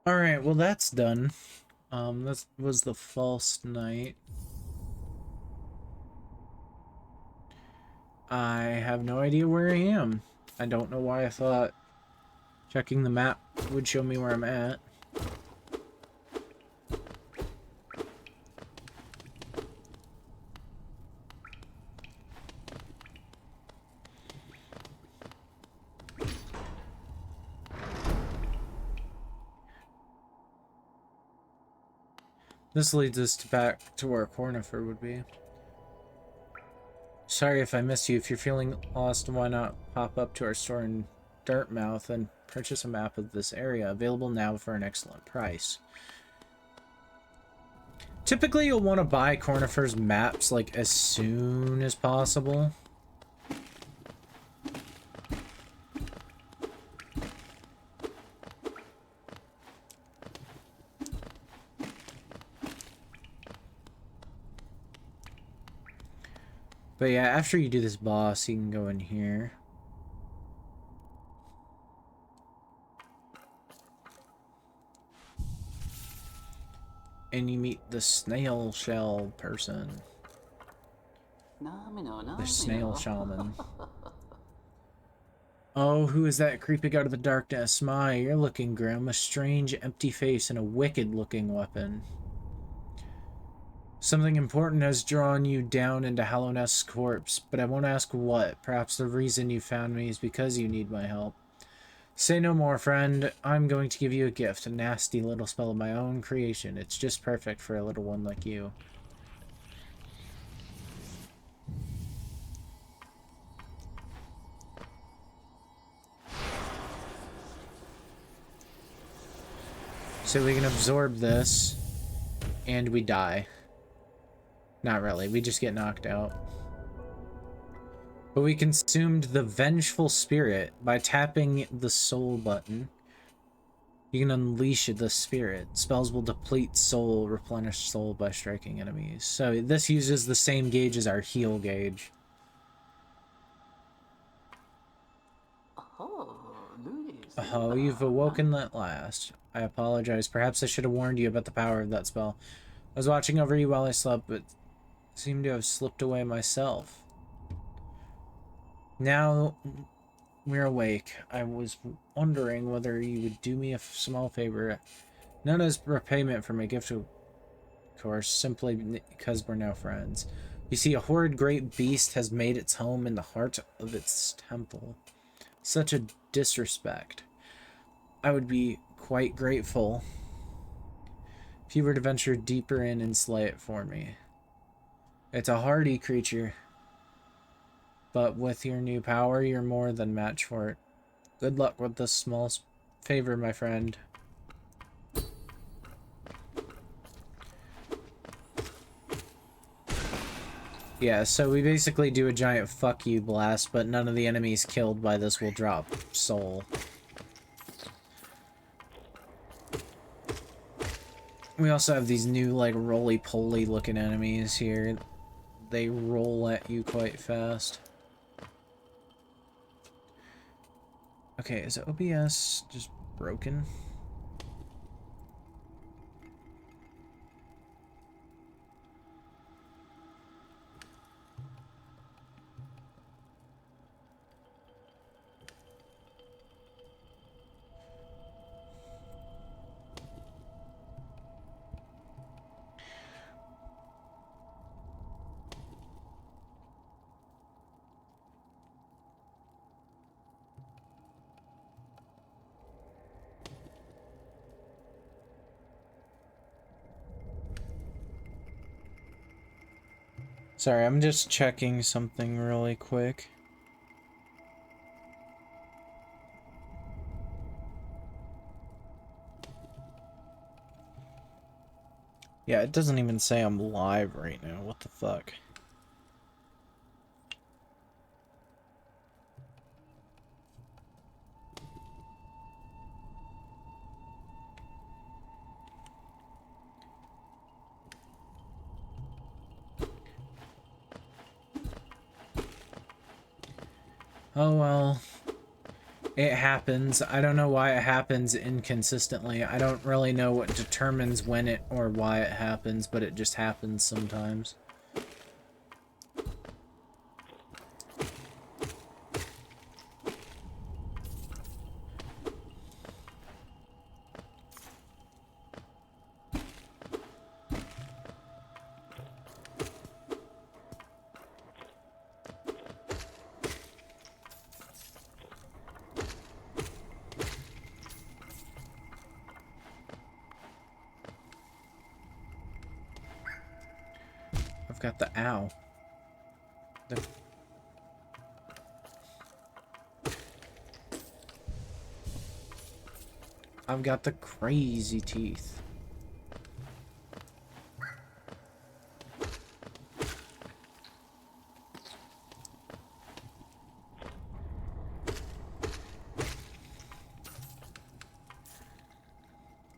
Alright, well that's done. That was the false night. I have no idea where I am. I don't know why I thought checking the map would show me where I'm at. This leads us back to where Cornifer would be. Sorry if I missed you. If you're feeling lost, why not pop up to our store in Dartmouth and purchase a map of this area, available now for an excellent price. Typically, you'll want to buy Cornifer's maps like as soon as possible. But yeah, after you do this boss, you can go in here. And you meet the snail shell person. The snail shaman. Oh, who is that creeping out of the darkness? My, you're looking grim. A strange, empty face and a wicked-looking weapon. Something important has drawn you down into Hallownest's corpse, but I won't ask what. Perhaps the reason you found me is because you need my help. Say no more, friend. I'm going to give you a gift, a nasty little spell of my own creation. It's just perfect for a little one like you. So we can absorb this, and we die. Not really, we just get knocked out. But we consumed the Vengeful Spirit by tapping the soul button. You can unleash the spirit. Spells will deplete soul, replenish soul by striking enemies. So this uses the same gauge as our heal gauge. Oh, you've awoken at last. I apologize. Perhaps I should have warned you about the power of that spell. I was watching over you while I slept, but seemed to have slipped away myself. Now we're awake. I was wondering whether you would do me a small favor. Not as repayment for my gift, of course, simply because we're now friends. You see, a horrid great beast has made its home in the heart of its temple. Such a disrespect. I would be quite grateful if you were to venture deeper in and slay it for me. It's a hardy creature, but with your new power, you're more than match for it. Good luck with this small favor, my friend. Yeah, so we basically do a giant fuck you blast, but none of the enemies killed by this will drop soul. We also have these new, like, roly-poly looking enemies here. They roll at you quite fast. Okay, is OBS just broken? Sorry, I'm just checking something really quick. Yeah, it doesn't even say I'm live right now. What the fuck? Oh well. It happens. I don't know why it happens inconsistently. I don't really know what determines when it or why it happens, but it just happens sometimes. I've got the ow. I've got the crazy teeth.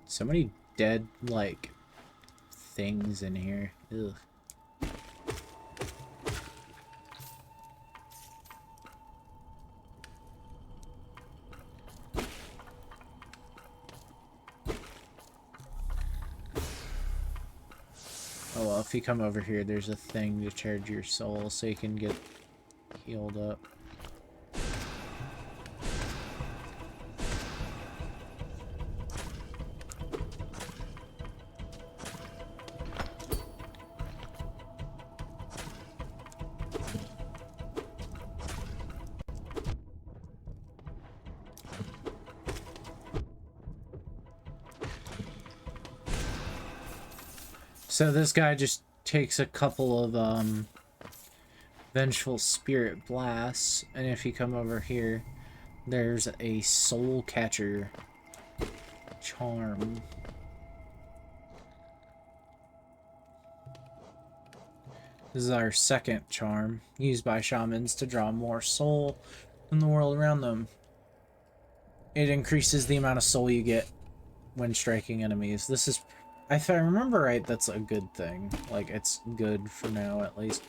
So many dead, like, things in here. Ugh. Oh well, if you come over here, there's a thing to charge your soul so you can get healed up. So this guy just takes a couple of Vengeful Spirit blasts, and if you come over here, there's a Soul Catcher charm. This is our second charm, used by shamans to draw more soul from the world around them. It increases the amount of soul you get when striking enemies. This is, if I remember right, that's a good thing. Like, it's good for now, at least.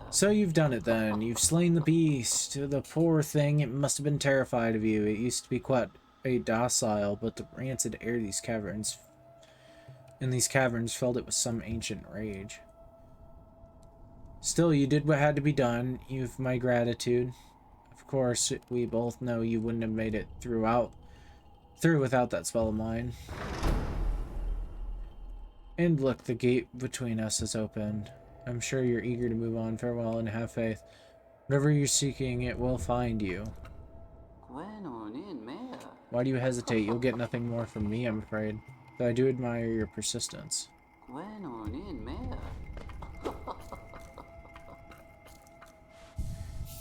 So you've done it then. You've slain the beast. The poor thing, it must have been terrified of you. It used to be quite a docile, but the rancid air in these caverns filled it with some ancient rage. Still, you did what had to be done. You've my gratitude. Of course, we both know you wouldn't have made it through without that spell of mine. And look, the gate between us has opened. I'm sure you're eager to move on. Farewell and have faith. Whatever you're seeking, it will find you. Why do you hesitate? You'll get nothing more from me, I'm afraid. Though I do admire your persistence.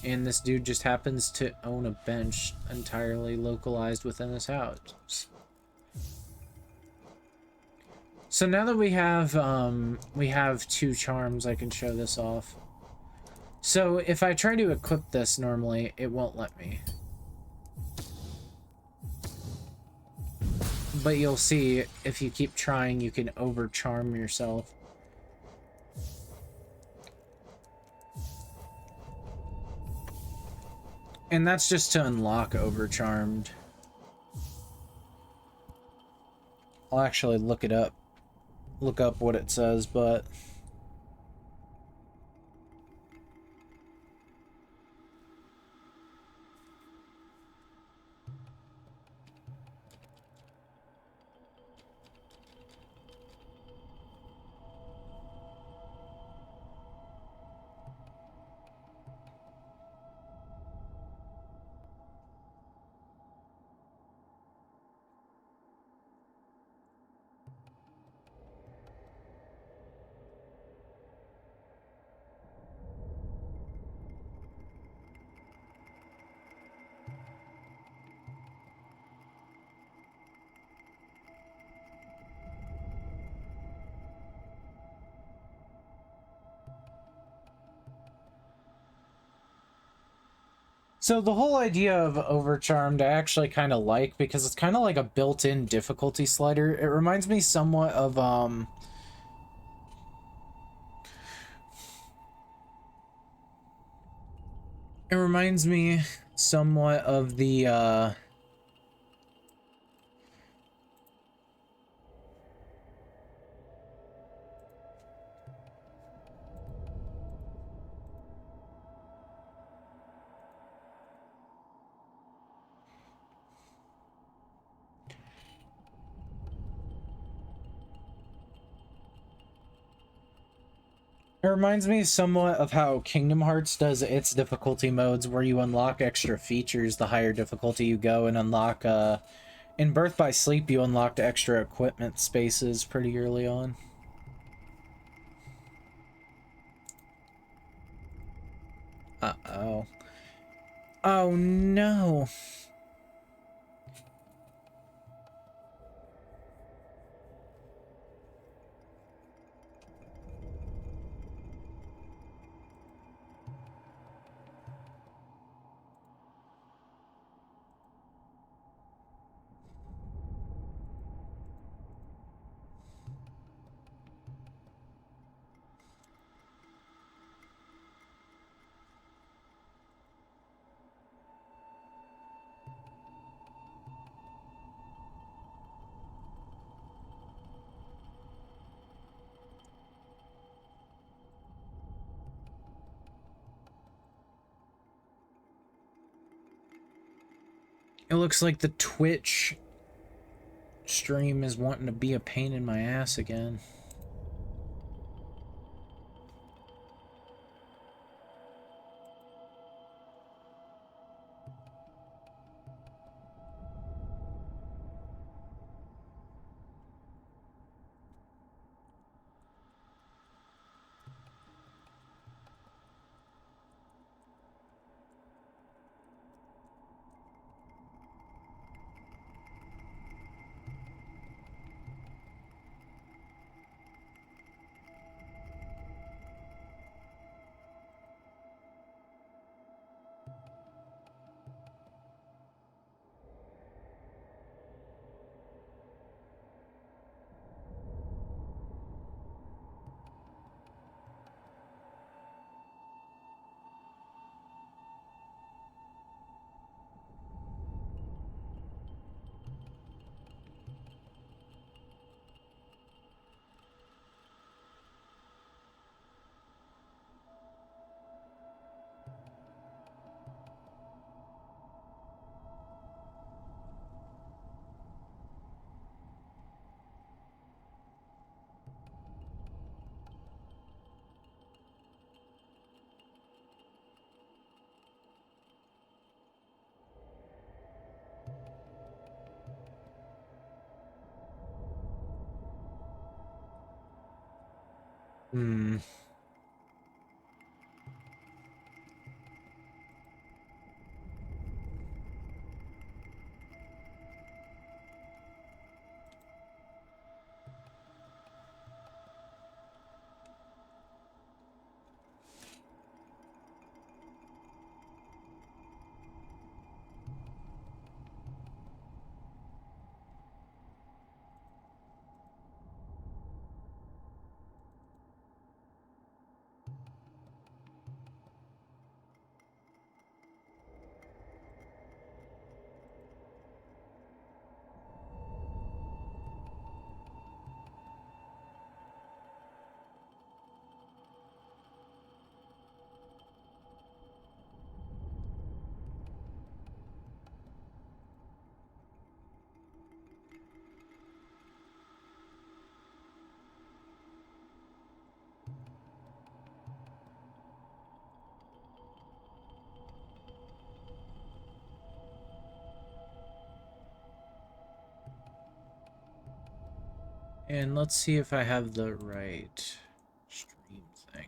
And this dude just happens to own a bench entirely localized within his house. So now that we have 2 charms, I can show this off. So if I try to equip this normally, it won't let me. But you'll see, if you keep trying, you can overcharm yourself. And that's just to unlock Overcharmed. I'll actually look it up. Look up what it says, but... So the whole idea of Overcharmed I actually kind of like, because it's kind of like a built-in difficulty slider. It reminds me somewhat of it reminds me somewhat of the it reminds me somewhat of how Kingdom Hearts does its difficulty modes, where you unlock extra features the higher difficulty you go, and unlock, in Birth by Sleep, you unlocked extra equipment spaces pretty early on. Uh-oh. Oh, no. It looks like the Twitch stream is wanting to be a pain in my ass again. Hmm. And let's see if I have the right stream thing.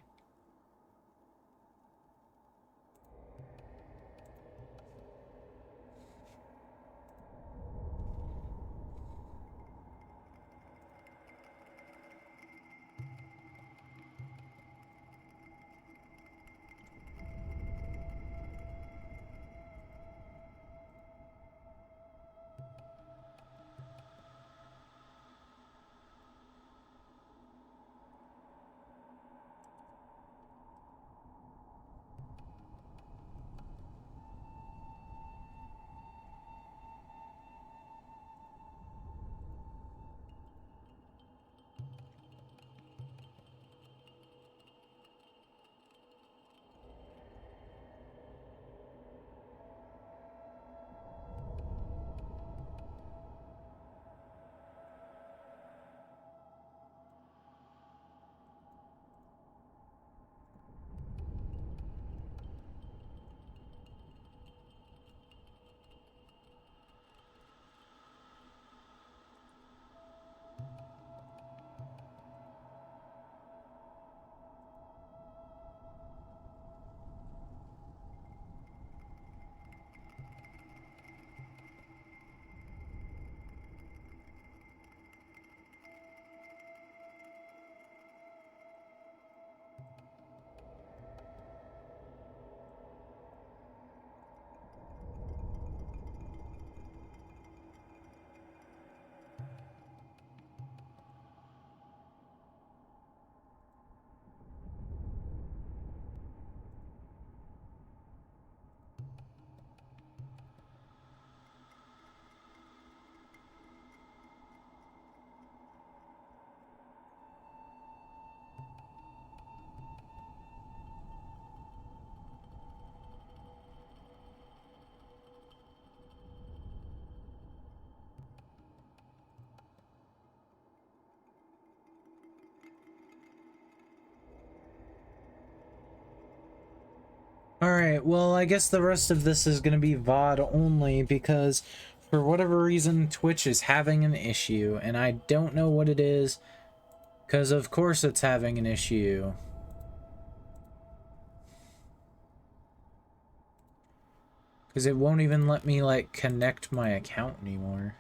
Alright, well, I guess the rest of this is going to be VOD only because for whatever reason Twitch is having an issue and I don't know what it is because of course it's having an issue. Because it won't even let me like connect my account anymore.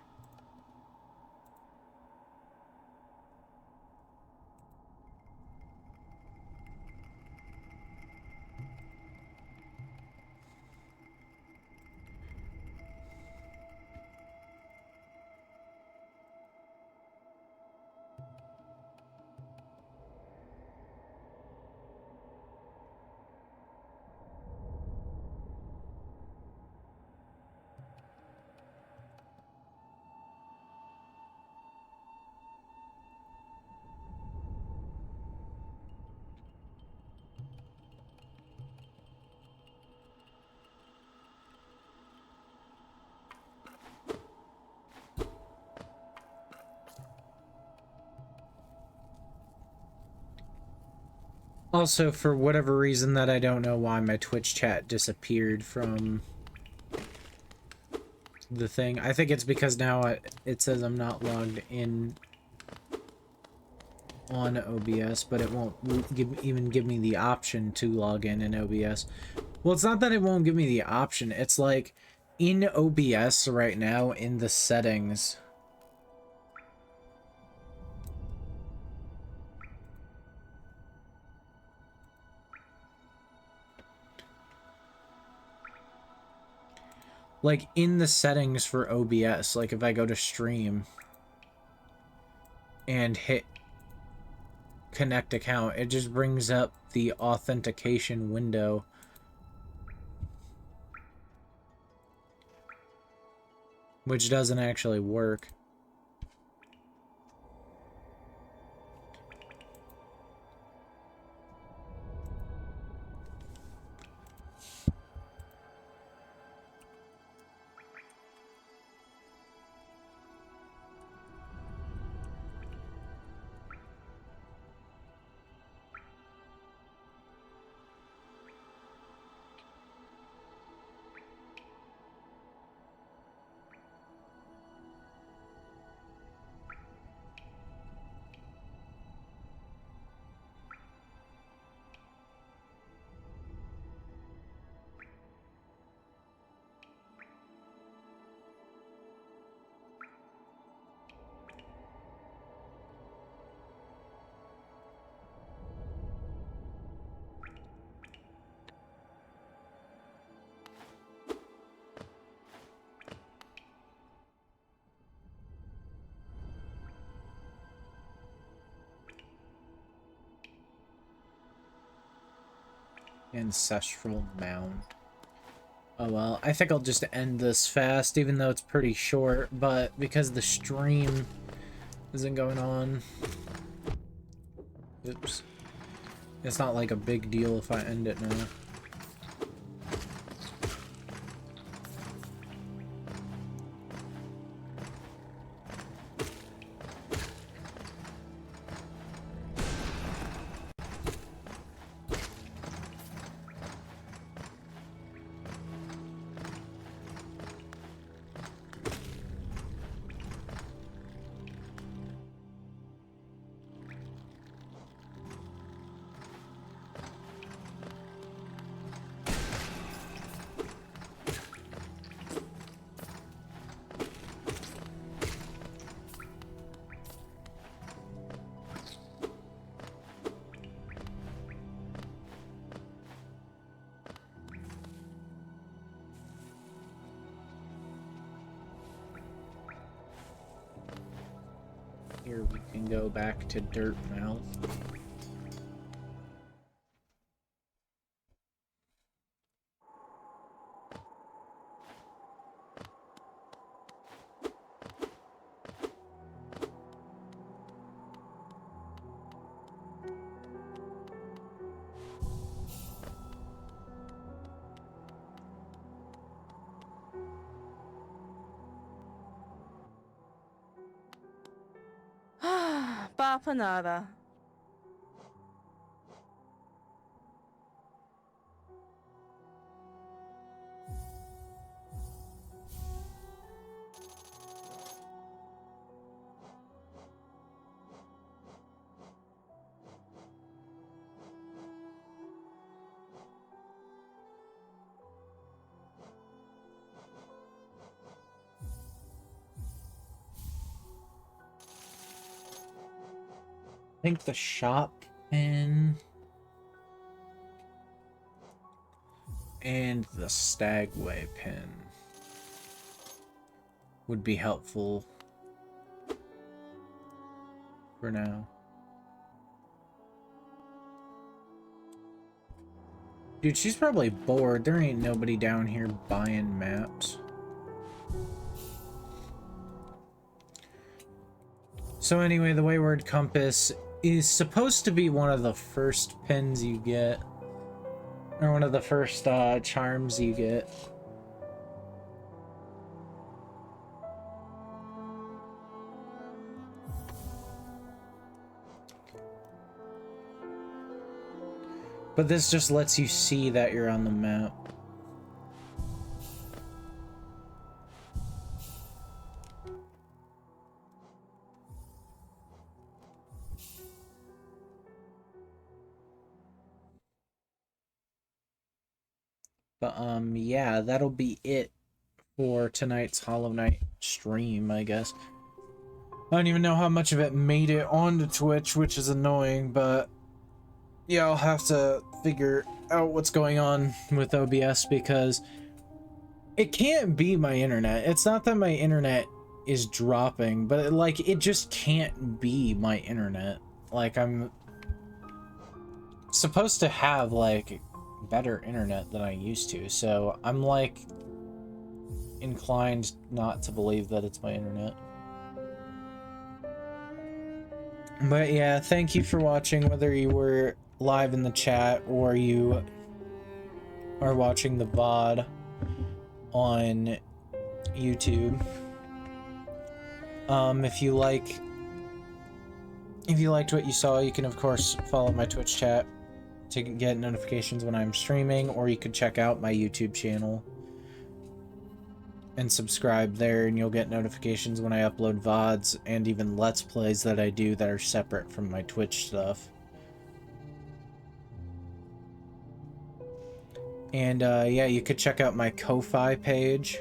Also, for whatever reason that I don't know why, my Twitch chat disappeared from the thing. I think it's because now it says I'm not logged in on OBS, but it won't even give me the option to log in OBS. Well, it's not that it won't give me the option. It's like in OBS right now in the settings. Like in the settings for OBS, like if I go to stream and hit connect account, it just brings up the authentication window. Which doesn't actually work. Ancestral mound. Oh well, I think I'll just end this fast, even though it's pretty short, but because the stream isn't going on. Oops. It's not like a big deal if I end it now. Here we can go back to Dirt Mouth. Bapanada. I think the shop pin and the Stagway pin would be helpful for now. Dude, she's probably bored. There ain't nobody down here buying maps. So anyway, the Wayward Compass is supposed to be one of the first pins you get. Or one of the first charms you get. But this just lets you see that you're on the map. But yeah, that'll be it for tonight's Hollow Knight stream, I guess. I don't even know how much of it made it onto Twitch, which is annoying, but yeah, I'll have to figure out what's going on with OBS because it can't be my internet. It's not that my internet is dropping, but it just can't be my internet. Like, I'm supposed to have like better internet than I used to, so I'm like inclined not to believe that it's my internet. But yeah, thank you for watching, whether you were live in the chat or you are watching the VOD on YouTube. If you liked what you saw, you can of course follow my Twitch chat to get notifications when I'm streaming, or you could check out my YouTube channel and subscribe there, and you'll get notifications when I upload VODs and even Let's Plays that I do that are separate from my Twitch stuff. And yeah, you could check out my Ko-Fi page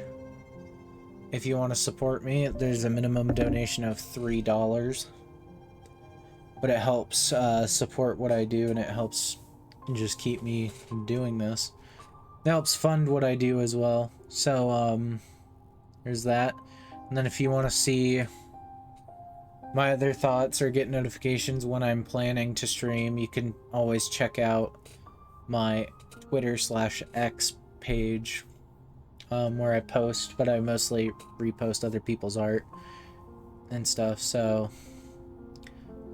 if you want to support me. There's a minimum donation of $3, but it helps support what I do, and it helps just keep me doing this. It helps fund what I do as well. So there's that. And then if you want to see my other thoughts or get notifications when I'm planning to stream, you can always check out my Twitter/X page, where I post, but I mostly repost other people's art and stuff. So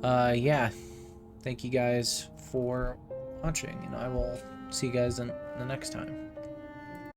yeah, thank you guys for watching, and I will see you guys in the next time.